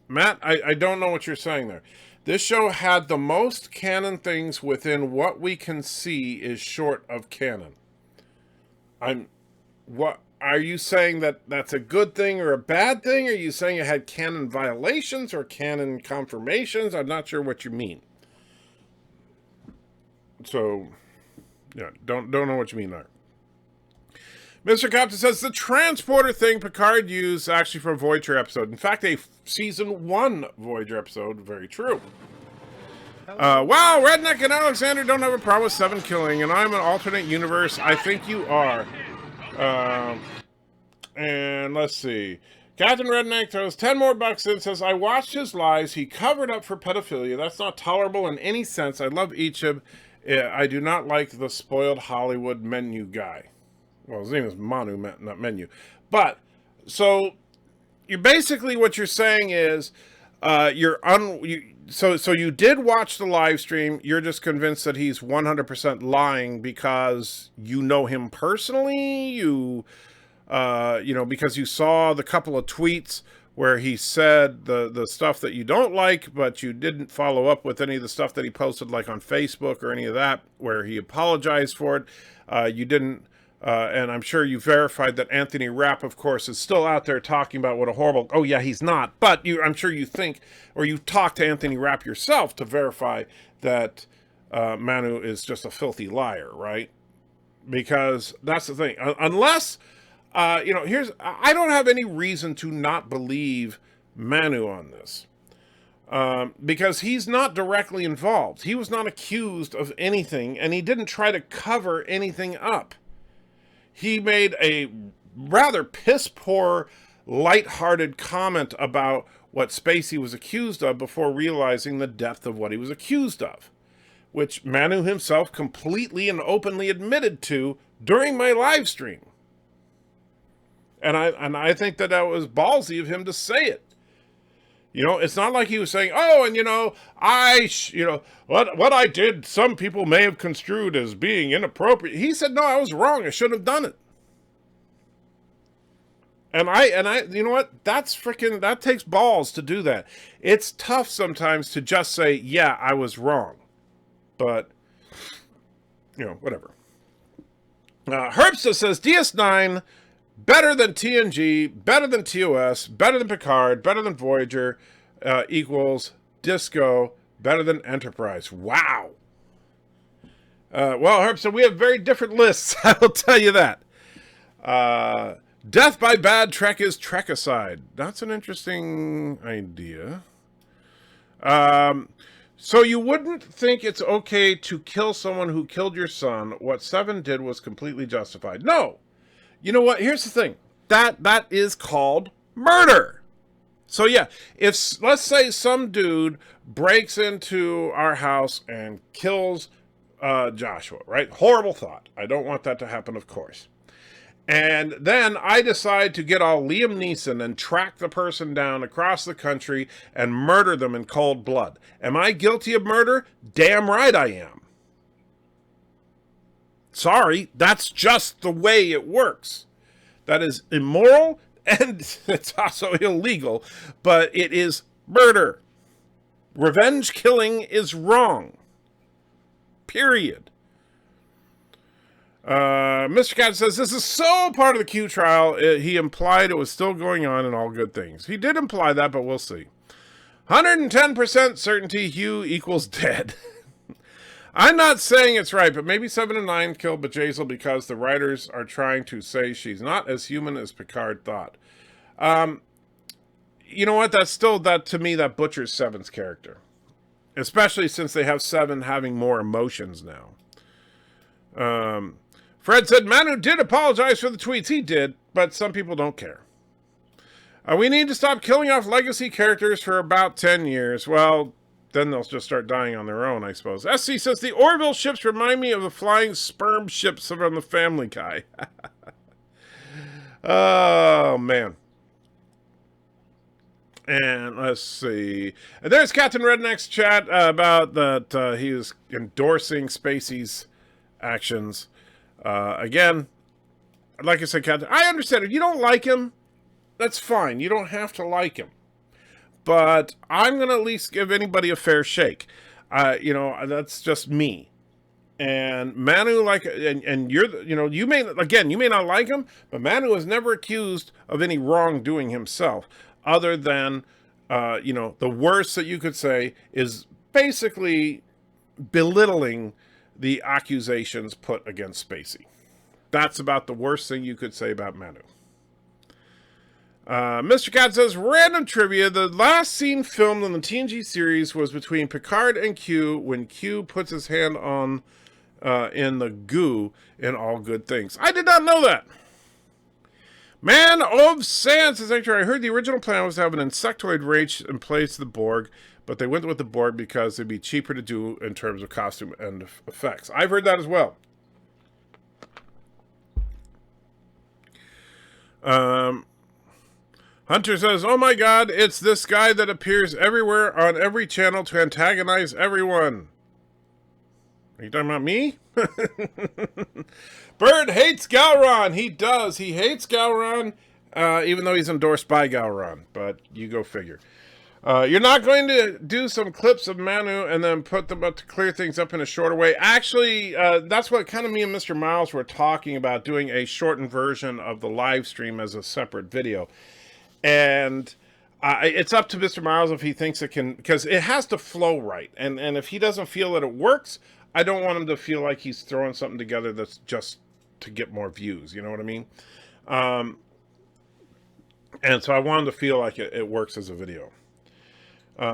Speaker 6: Matt, I don't know what you're saying there. This show had the most canon things within what we can see is short of canon. What are you saying, that that's a good thing or a bad thing? Are you saying it had canon violations or canon confirmations? I'm not sure what you mean. So, yeah, don't know what you mean there. Mr. Captain says the transporter thing Picard used actually for a Voyager episode. In fact, a season 1 Voyager episode. Very true. Wow, Redneck and Alexander don't have a problem with 7 killing, and I'm an alternate universe. I think you are. And let's see. Captain Redneck throws 10 more bucks in, says, I watched his lies. He covered up for pedophilia. That's not tolerable in any sense. I love Ichib. I do not like the spoiled Hollywood menu guy. Well, his name is Manu, not Menu. But, so, you basically, what you're saying is, so you did watch the live stream. You're just convinced that he's 100% lying because you know him personally. Because you saw the couple of tweets where he said the stuff that you don't like, but you didn't follow up with any of the stuff that he posted, like on Facebook or any of that, where he apologized for it. You didn't. And I'm sure you verified that Anthony Rapp, of course, is still out there talking about what a horrible... Oh, yeah, he's not. But I'm sure you think, or you talked to Anthony Rapp yourself to verify that Manu is just a filthy liar, right? Because that's the thing. Unless, I don't have any reason to not believe Manu on this. Because he's not directly involved. He was not accused of anything, and he didn't try to cover anything up. He made a rather piss-poor, light-hearted comment about what Spacey was accused of before realizing the depth of what he was accused of, which Manu himself completely and openly admitted to during my live stream. And I think that was ballsy of him to say it. It's not like he was saying, oh, and what I did, some people may have construed as being inappropriate. He said, no, I was wrong. I shouldn't have done it. And I, you know what? That takes balls to do that. It's tough sometimes to just say, yeah, I was wrong. But, whatever. Herbsta says, DS9, better than TNG, better than TOS, better than Picard, better than Voyager, equals Disco, better than Enterprise. Wow. Well, Herb, so we have very different lists, I will tell you that. Death by bad Trek is Trekicide. That's an interesting idea. So you wouldn't think it's okay to kill someone who killed your son. What Seven did was completely justified. No. You know what? Here's the thing. That is called murder. So yeah, if let's say some dude breaks into our house and kills Joshua, right? Horrible thought. I don't want that to happen, of course. And then I decide to get all Liam Neeson and track the person down across the country and murder them in cold blood. Am I guilty of murder? Damn right I am. Sorry, that's just the way it works. That is immoral and it's also illegal, but it is murder. Revenge killing is wrong. Period. Mr. Cat says, this is so part of the Q trial. He implied it was still going on and all good things. He did imply that, but we'll see. 110% certainty Hugh equals dead. I'm not saying it's right, but maybe 7 and 9 killed Bjayzl because the writers are trying to say she's not as human as Picard thought. You know what? That's still, that to me, that butchers Seven's character. Especially since they have Seven having more emotions now. Fred said, Manu did apologize for the tweets. He did, but some people don't care. We need to stop killing off legacy characters for about 10 years. Well, then they'll just start dying on their own, I suppose. SC says, the Orville ships remind me of the flying sperm ships from the Family Guy. Oh, man. And let's see. And there's Captain Redneck's chat about that he was endorsing Spacey's actions. Again, like I said, Captain, I understand. If you don't like him, that's fine. You don't have to like him. But I'm going to at least give anybody a fair shake. You know, that's just me. And Manu, and you're, you know, you may not like him, but Manu was never accused of any wrongdoing himself, other than, you know, the worst that you could say is basically belittling the accusations put against Spacey. That's about the worst thing you could say about Manu. Mr. Cat says, random trivia, the last scene filmed in the TNG series was between Picard and Q when Q puts his hand on in the goo in All Good Things. I did not know that. Man of Sans says, actually, I heard the original plan was to have an insectoid race in place of the Borg, but they went with the Borg because it'd be cheaper to do in terms of costume and effects. I've heard that as well. Hunter says, oh my god, it's this guy that appears everywhere on every channel to antagonize everyone. Are you talking about me? Bird hates Gowron. He does. He hates Gowron, even though he's endorsed by Gowron. But you go figure. You're not going to do some clips of Manu and then put them up to clear things up in a shorter way. Actually, that's what kind of me and Mr. Miles were talking about, doing a shortened version of the live stream as a separate video. And it's up to Mr. Miles if he thinks it can, because it has to flow right. And if he doesn't feel that it works, I don't want him to feel like he's throwing something together that's just to get more views. You know what I mean? And so I want him to feel like it works as a video.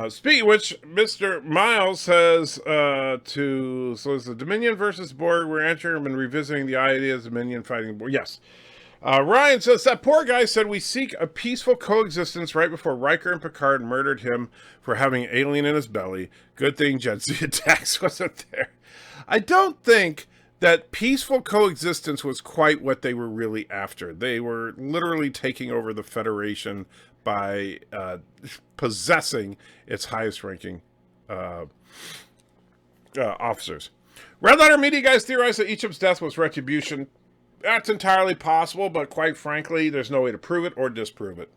Speaker 6: Speaking of which, Mr. Miles says so it's the Dominion versus Borg. We're entering and revisiting the ideas of Dominion fighting Borg. Yes. Ryan says, that poor guy said we seek a peaceful coexistence right before Riker and Picard murdered him for having an alien in his belly. Good thing Gen Z Attacks wasn't there. I don't think that peaceful coexistence was quite what they were really after. They were literally taking over the Federation by possessing its highest-ranking officers. Red Letter Media guys theorize that Ichim's death was retribution. That's entirely possible, but quite frankly, there's no way to prove it or disprove it.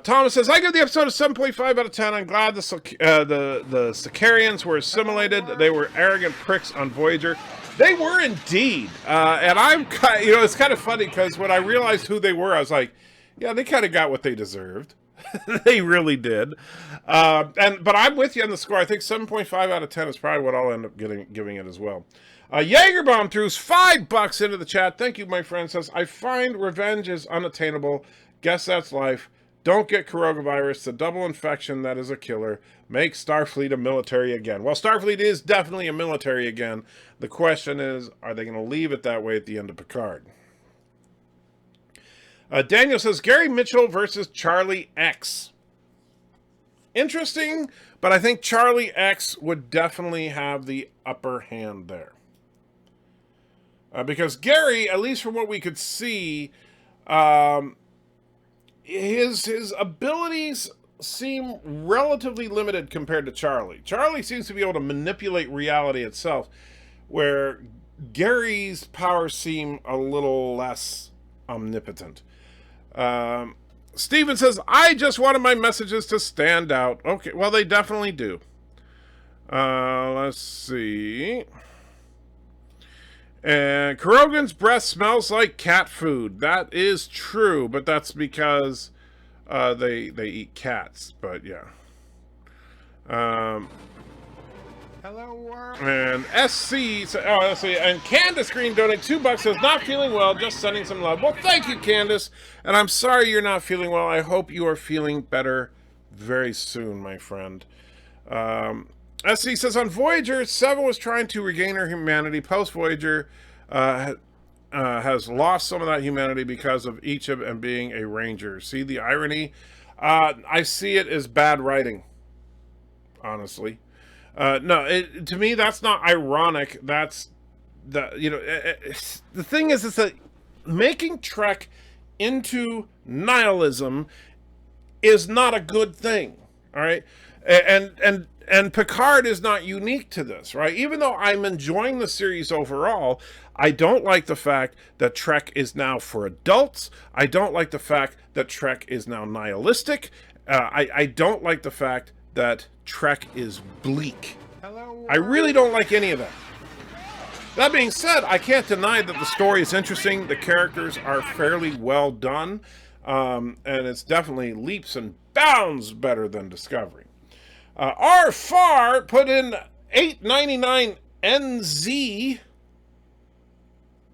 Speaker 6: Thomas says, I give the episode a 7.5 out of 10. I'm glad the Sicarians were assimilated. They were arrogant pricks on Voyager. They were indeed. And I'm kind, you know, it's kind of funny because when I realized who they were, I was like, yeah, they kind of got what they deserved. They really did. But I'm with you on the score. I think 7.5 out of 10 is probably what I'll end up giving it as well. Jagerbomb throws $5 into the chat. Thank you, my friend. Says, I find revenge is unattainable. Guess that's life. Don't get coronavirus. The double infection that is a killer. Make Starfleet a military again. Well, Starfleet is definitely a military again. The question is, are they going to leave it that way at the end of Picard? Daniel says, Gary Mitchell versus Charlie X. Interesting, but I think Charlie X would definitely have the upper hand there. Because Gary, at least from what we could see, his abilities seem relatively limited compared to Charlie. Charlie seems to be able to manipulate reality itself, where Gary's powers seem a little less omnipotent. Steven says, I just wanted my messages to stand out. Okay, well, they definitely do. Let's see. And Kurogan's breath smells like cat food. That is true, but that's because they eat cats. But yeah.
Speaker 1: Hello, world.
Speaker 6: And SC, let's see, and Candace Green donated $2. Says, not feeling well, just sending some love. Well, thank you, Candace. And I'm sorry you're not feeling well. I hope you are feeling better very soon, my friend. SC says, on Voyager, Seven was trying to regain her humanity. Post-Voyager has lost some of that humanity because of Ichim and being a ranger. See the irony? I see it as bad writing. honestly. No, to me, that's not ironic. That's the thing is that making Trek into nihilism is not a good thing. All right, and Picard is not unique to this, right? Even though I'm enjoying the series overall, I don't like the fact that Trek is now for adults. I don't like the fact that Trek is now nihilistic. I don't like the fact that Trek is bleak. I really don't like any of that. That being said, I can't deny that the story is interesting. The characters are fairly well done. And it's definitely leaps and bounds better than Discovery. R. Farr put in $8.99 NZ,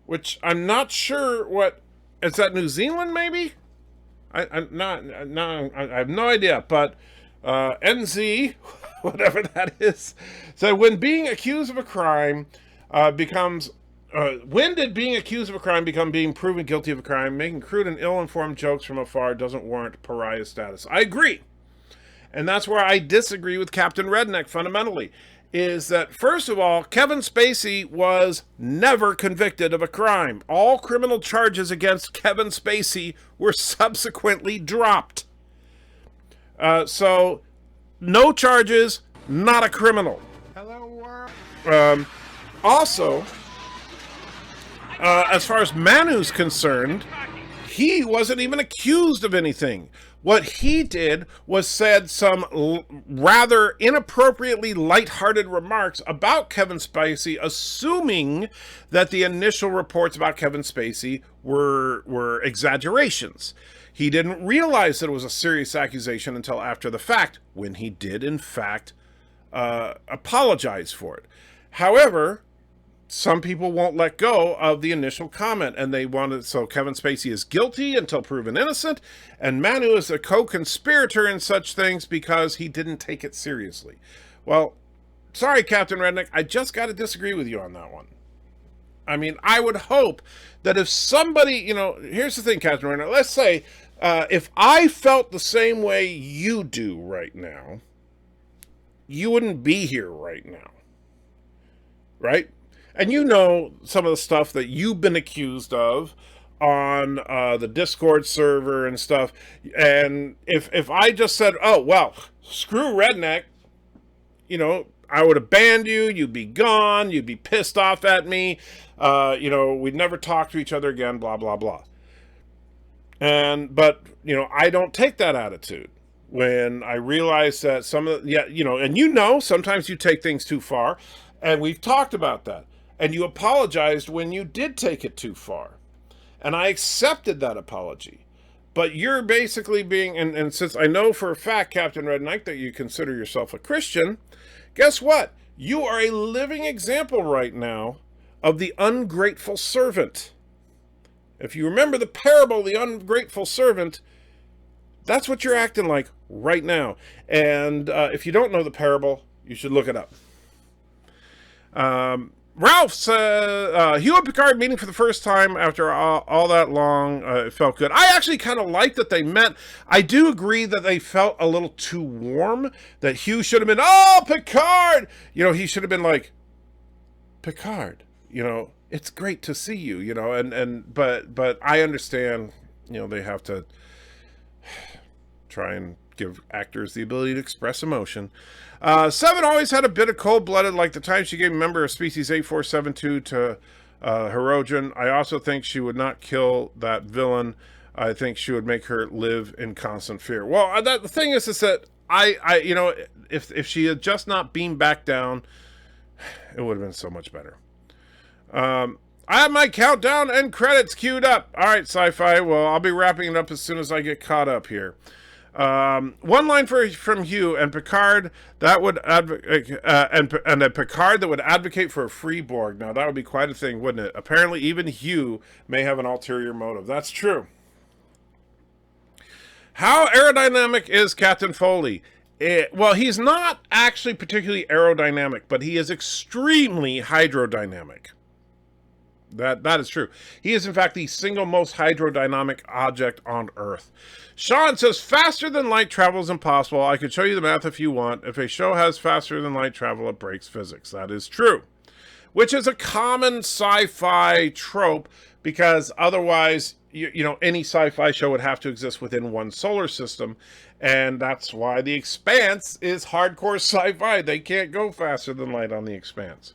Speaker 6: which I'm not sure what is that. New Zealand, maybe? I have no idea. But NZ, whatever that is, so when being accused of a crime becomes. When did being accused of a crime become being proven guilty of a crime? Making crude and ill-informed jokes from afar doesn't warrant pariah status. I agree. And that's where I disagree with Captain Redneck fundamentally. Is that, first of all, Kevin Spacey was never convicted of a crime. All criminal charges against Kevin Spacey were subsequently dropped. So, no charges, not a criminal.
Speaker 1: Hello, world.
Speaker 6: Also, as far as Manu's concerned, he wasn't even accused of anything. What he did was said some rather inappropriately lighthearted remarks about Kevin Spacey, assuming that the initial reports about Kevin Spacey were exaggerations. He didn't realize that it was a serious accusation until after the fact, when he did, in fact, apologize for it. However, some people won't let go of the initial comment, and they wanted, so Kevin Spacey is guilty until proven innocent, and Manu is a co-conspirator in such things because he didn't take it seriously. Well, sorry, Captain Redneck, I just got to disagree with you on that one. I mean, I would hope that if somebody, here's the thing, Captain Redneck, let's say, if I felt the same way you do right now, you wouldn't be here right now. Right? And you know some of the stuff that you've been accused of on the Discord server and stuff. And if I just said, oh, well, screw Redneck, I would have banned you, you'd be gone, you'd be pissed off at me, we'd never talk to each other again, blah, blah, blah. But I don't take that attitude. When I realize that sometimes you take things too far, and we've talked about that. And you apologized when you did take it too far. And I accepted that apology. But you're basically being, and since I know for a fact, Captain Redneck, that you consider yourself a Christian, guess what? You are a living example right now of the ungrateful servant. If you remember the parable of the ungrateful servant, that's what you're acting like right now. And if you don't know the parable, you should look it up. Ralph said, Hugh and Picard meeting for the first time after all that long. It felt good. I actually kind of liked that they met. I do agree that they felt a little too warm, that Hugh should have been, oh, Picard! He should have been like, Picard, it's great to see you, but I understand, they have to try and give actors the ability to express emotion. Seven always had a bit of cold-blooded, like the time she gave a member of Species 8472 to Herodrin. I also think she would not kill that villain. I think she would make her live in constant fear. Well, the thing is that if she had just not beamed back down, it would have been so much better. I have my countdown and credits queued up. All right, Sci-Fi. Well, I'll be wrapping it up as soon as I get caught up here. One line from Hugh and Picard that would advocate, and a Picard that would advocate for a free Borg. Now that would be quite a thing, wouldn't it? Apparently, even Hugh may have an ulterior motive. That's true. How aerodynamic is Captain Foley? Well, he's not actually particularly aerodynamic, but he is extremely hydrodynamic. That is true. He is, in fact, the single most hydrodynamic object on Earth. Sean says, faster than light travel is impossible. I could show you the math if you want. If a show has faster than light travel, it breaks physics. That is true. Which is a common sci-fi trope, because otherwise, you know, any sci-fi show would have to exist within one solar system. And that's why The Expanse is hardcore sci-fi. They can't go faster than light on The Expanse.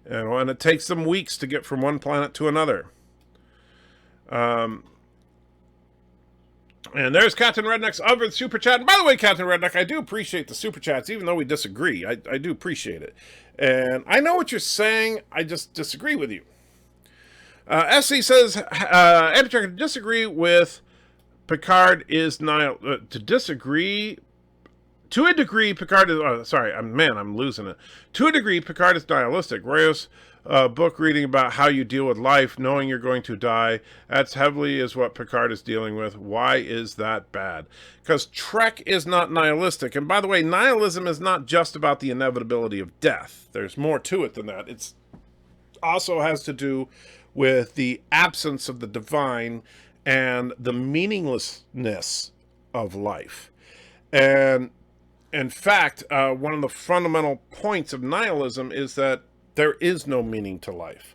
Speaker 6: You know, and it takes them weeks to get from one planet to another. And there's Captain Redneck's other super chat. And by the way, Captain Redneck, I do appreciate the super chats, even though we disagree. I do appreciate it. And I know what you're saying. I just disagree with you. SC says, editor, to disagree with Picard is to disagree. To a degree, Picard is... I'm losing it. To a degree, Picard is nihilistic. Roy's book reading about how you deal with life, knowing you're going to die, that's heavily is what Picard is dealing with. Why is that bad? Because Trek is not nihilistic. And by the way, nihilism is not just about the inevitability of death. There's more to it than that. It's also has to do with the absence of the divine and the meaninglessness of life. And in fact, one of the fundamental points of nihilism is that there is no meaning to life.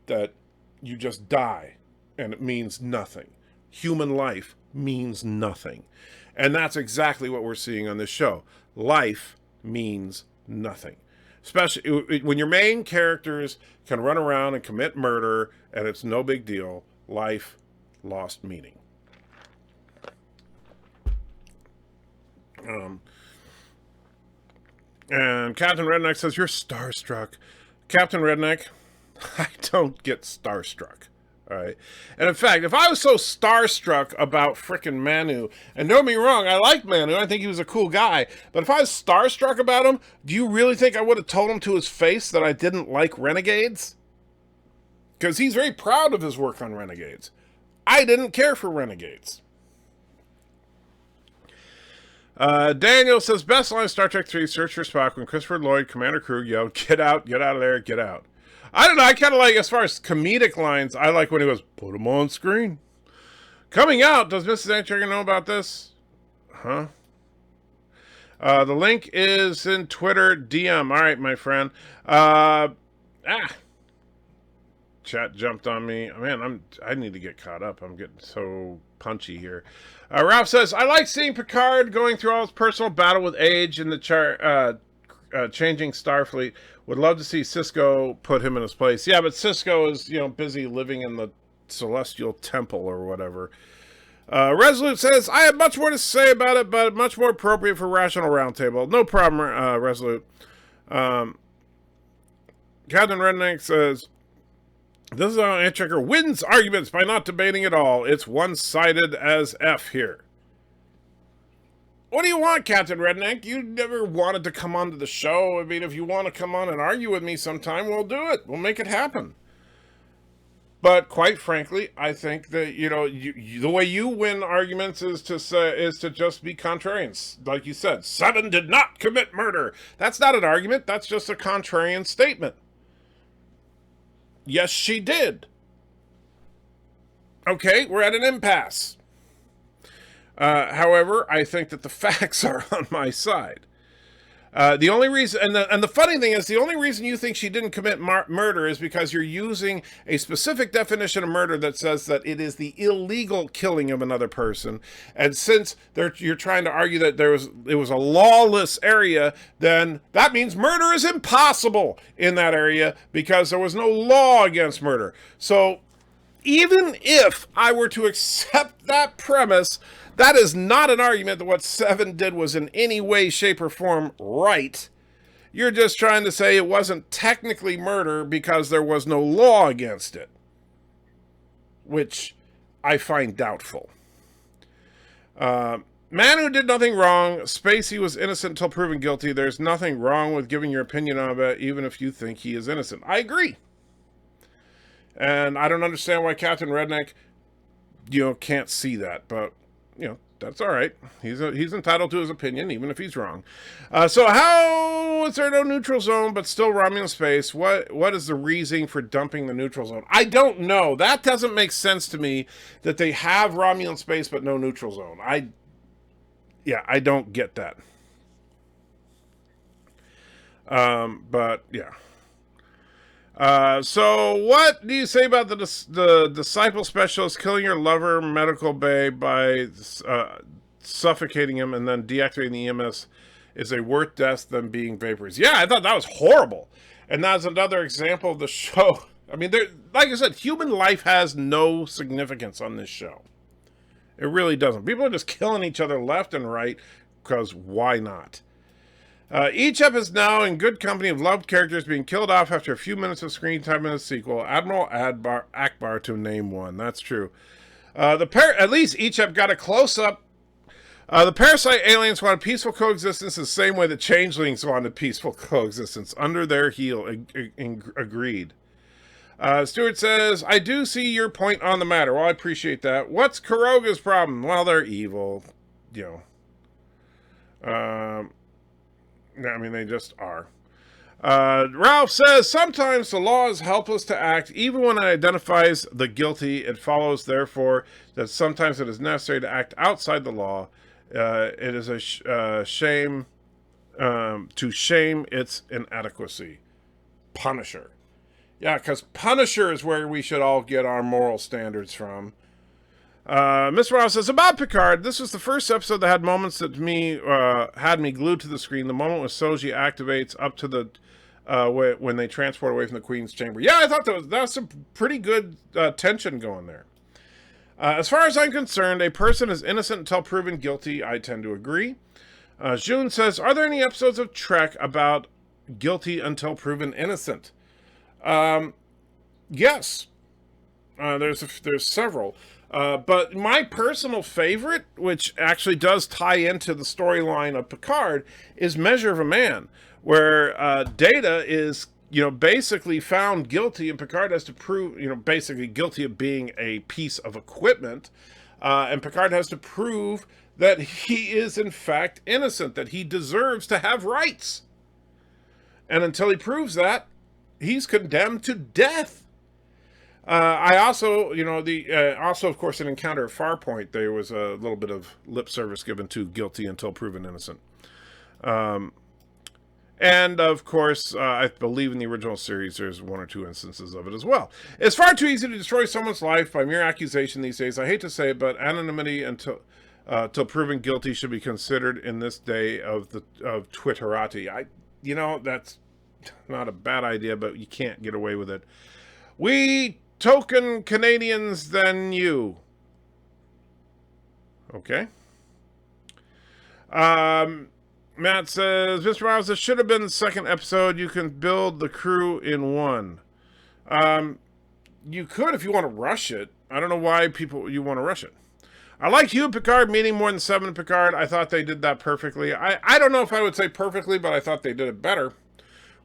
Speaker 6: That you just die and it means nothing. Human life means nothing. And that's exactly what we're seeing on this show. Life means nothing. Especially when your main characters can run around and commit murder and it's no big deal. Life lost meaning. And Captain Redneck says, you're starstruck. Captain Redneck, I don't get starstruck. All right. And in fact, if I was so starstruck about frickin' Manu, and don't get me wrong, I like Manu, I think he was a cool guy, but if I was starstruck about him, do you really think I would have told him to his face that I didn't like Renegades? Because he's very proud of his work on Renegades. I didn't care for Renegades. Daniel says, best line Star Trek 3, Search for Spock, when Christopher Lloyd, Commander Crew, yelled, get out of there, get out. I don't know, I kind of like, as far as comedic lines, I like when he goes, put him on screen. Coming out, does Mrs. Antrigger know about this? Huh? The link is in Twitter DM. All right, my friend. Chat jumped on me. Man, I need to get caught up. I'm getting so punchy here. Ralph says, I like seeing Picard going through all his personal battle with age in the changing Starfleet. Would love to see Cisco put him in his place. Yeah, but Cisco is, busy living in the Celestial Temple or whatever. Resolute says, I have much more to say about it, but much more appropriate for Rational Roundtable. No problem, Resolute. Captain Redneck says, this is how Antchecker wins arguments by not debating at all. It's one-sided as F here. What do you want, Captain Redneck? You never wanted to come onto the show. I mean, if you want to come on and argue with me sometime, we'll do it. We'll make it happen. But quite frankly, I think that, the way you win arguments is to just be contrarians. Like you said, Seven did not commit murder. That's not an argument. That's just a contrarian statement. Yes, she did. Okay, we're at an impasse. However, I think that the facts are on my side. The only reason, and the funny thing is, the only reason you think she didn't commit murder is because you're using a specific definition of murder that says that it is the illegal killing of another person. And since you're trying to argue that it was a lawless area, then that means murder is impossible in that area because there was no law against murder. So even if I were to accept that premise, that is not an argument that what Seven did was in any way, shape, or form right. You're just trying to say it wasn't technically murder because there was no law against it, which I find doubtful. Manu did nothing wrong. Spacey was innocent until proven guilty. There's nothing wrong with giving your opinion on it, even if you think he is innocent. I agree. And I don't understand why Captain Redneck, can't see that, but that's all right. He's entitled to his opinion, even if he's wrong. So how is there no neutral zone, but still Romulan space? What is the reasoning for dumping the neutral zone? I don't know. That doesn't make sense to me, that they have Romulan space, but no neutral zone. I don't get that. But yeah. So what do you say about the disciple specialist killing your lover medical bay by suffocating him and then deactivating the EMS is a worse death than being vaporized? Yeah, I thought that was horrible. And that's another example of the show. I mean, like I said, human life has no significance on this show. It really doesn't. People are just killing each other left and right because why not? Each ep is now in good company of loved characters being killed off after a few minutes of screen time in the sequel. Admiral Akbar to name one. That's true. At least each ep got a close-up. The parasite aliens wanted peaceful coexistence the same way the changelings wanted peaceful coexistence. Under their heel. Agreed. Stuart says, I do see your point on the matter. Well, I appreciate that. What's Kuroga's problem? Well, they're evil. You know. I mean, they just are. Ralph says, sometimes the law is helpless to act. Even when it identifies the guilty, it follows, therefore, that sometimes it is necessary to act outside the law. It is a shame to shame its inadequacy. Punisher. Yeah, because Punisher is where we should all get our moral standards from. Mr. Ross says, about Picard, this was the first episode that had moments that had me glued to the screen. The moment when Soji activates up to the when they transport away from the Queen's chamber. Yeah, I thought that was some pretty good tension going there. As far as I'm concerned, a person is innocent until proven guilty. I tend to agree. June says, are there any episodes of Trek about guilty until proven innocent? Yes. There's several. But my personal favorite, which actually does tie into the storyline of Picard, is Measure of a Man, where Data is, basically found guilty, and Picard has to prove, basically guilty of being a piece of equipment, and Picard has to prove that he is in fact innocent, that he deserves to have rights. And until he proves that, he's condemned to death. I also, also, of course, in Encounter at Farpoint, there was a little bit of lip service given to guilty until proven innocent. And, of course, I believe in the original series, there's one or two instances of it as well. It's far too easy to destroy someone's life by mere accusation these days. I hate to say it, but anonymity until proven guilty should be considered in this day of Twitterati. That's not a bad idea, but you can't get away with it. We token Canadians than you. Okay. Matt says, Mr. Miles, this should have been the second episode. You can build the crew in one. You could if you want to rush it. I don't know why you want to rush it. I like Hugh and Picard meeting more than Seven and Picard. I thought they did that perfectly. I don't know if I would say perfectly, but I thought they did it better.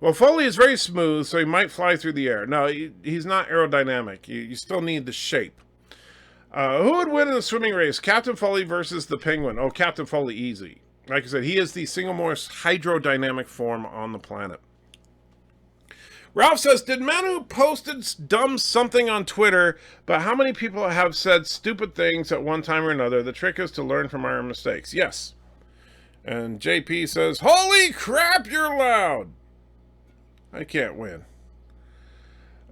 Speaker 6: Well, Foley is very smooth, so he might fly through the air. No, he's not aerodynamic. You still need the shape. Who would win in the swimming race? Captain Foley versus the Penguin. Oh, Captain Foley, easy. Like I said, he is the single most hydrodynamic form on the planet. Ralph says, did Manu posted dumb something on Twitter, but how many people have said stupid things at one time or another? The trick is to learn from our mistakes. Yes. And JP says, holy crap, you're loud. I can't win.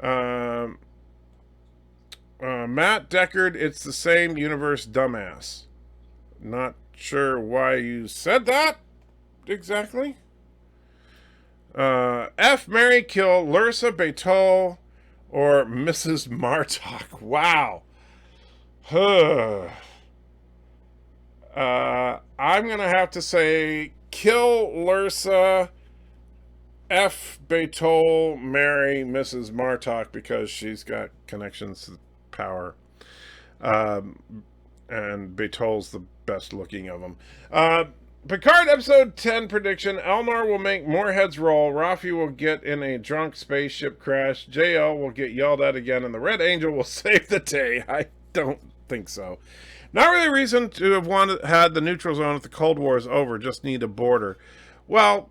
Speaker 6: Matt Deckard, it's the same universe, dumbass. Not sure why you said that exactly. F, marry, kill, Lursa, Beetol, or Mrs. Martok. Wow. I'm going to have to say kill Lursa, F, Beetol, marry Mrs. Martok because she's got connections to power. And Beetol's the best looking of them. Picard episode 10 prediction. Elnor will make more heads roll. Rafi will get in a drunk spaceship crash. JL will get yelled at again. And the Red Angel will save the day. I don't think so. Not really a reason to have had the neutral zone if the Cold War is over. Just need a border. Well,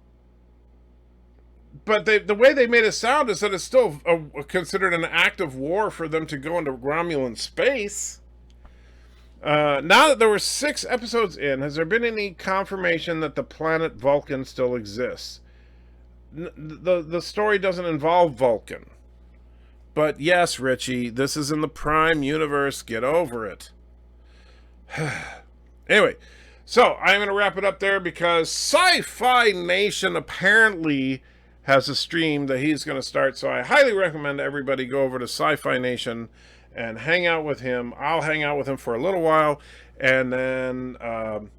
Speaker 6: but the way they made it sound is that it's still considered an act of war for them to go into Romulan space. Now that there were 6 episodes in, has there been any confirmation that the planet Vulcan still exists? The story doesn't involve Vulcan. But yes, Richie, this is in the Prime universe. Get over it. Anyway, so I'm going to wrap it up there because Sci-Fi Nation apparently has a stream that he's going to start. So I highly recommend everybody go over to Sci-Fi Nation and hang out with him. I'll hang out with him for a little while, and then, and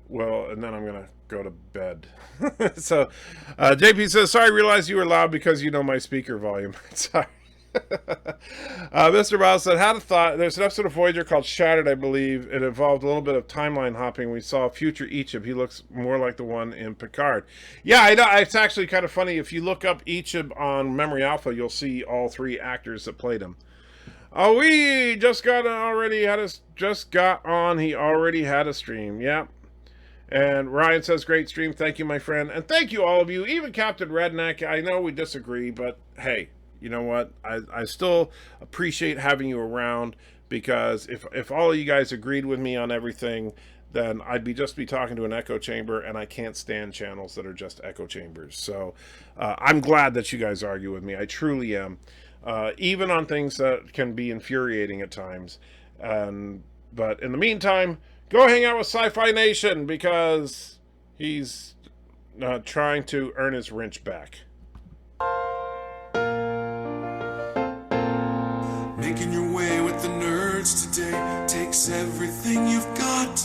Speaker 6: then I'm going to go to bed. So, JP says, sorry, I realized you were loud because you know my speaker volume. Sorry. Mr. Miles said, had a thought. There's an episode of Voyager called Shattered, I believe. It involved a little bit of timeline hopping. We saw future Ichib. He looks more like the one in Picard. Yeah, I know. It's actually kind of funny. If you look up Ichib on Memory Alpha, you'll see all 3 actors that played him. Oh, we just got on. He already had a stream. Yeah. And Ryan says, great stream. Thank you, my friend. And thank you, all of you. Even Captain Redneck. I know we disagree, but hey, you know what? I still appreciate having you around, because if all of you guys agreed with me on everything, then I'd be talking to an echo chamber, and I can't stand channels that are just echo chambers. So I'm glad that you guys argue with me. I truly am. Even on things that can be infuriating at times. But in the meantime, go hang out with Sci-Fi Nation, because he's trying to earn his wrench back.
Speaker 4: Making your way with the nerds today takes everything you've got.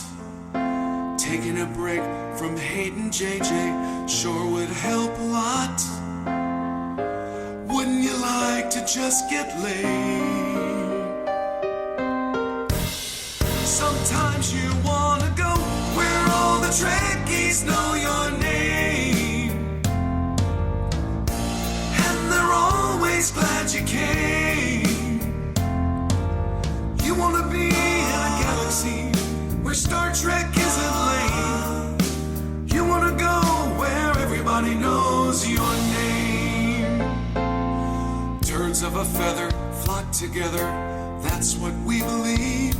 Speaker 4: Taking a break from hating JJ sure would help a lot. Wouldn't you like to just get laid? Sometimes you wanna go where all the Trekkies know your name, and they're always glad you came. You wanna be in a galaxy where Star Trek isn't lame. You wanna go where everybody knows your name. Birds of a feather flock together, that's what we believe.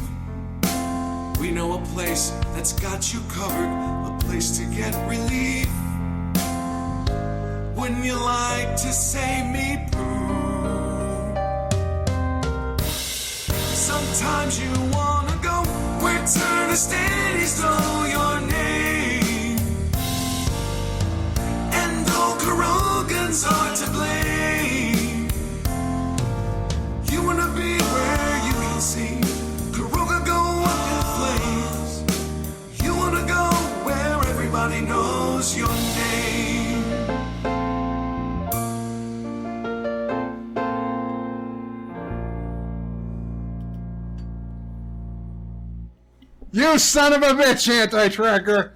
Speaker 4: We know a place that's got you covered, a place to get relief. Wouldn't you like to say me prove? Sometimes you wanna go where Turnistani's know your name, and all Karogans are to blame. You wanna be where you can see Karoga go up in flames. You wanna go where everybody knows your name.
Speaker 1: You son of a bitch, anti-tracker!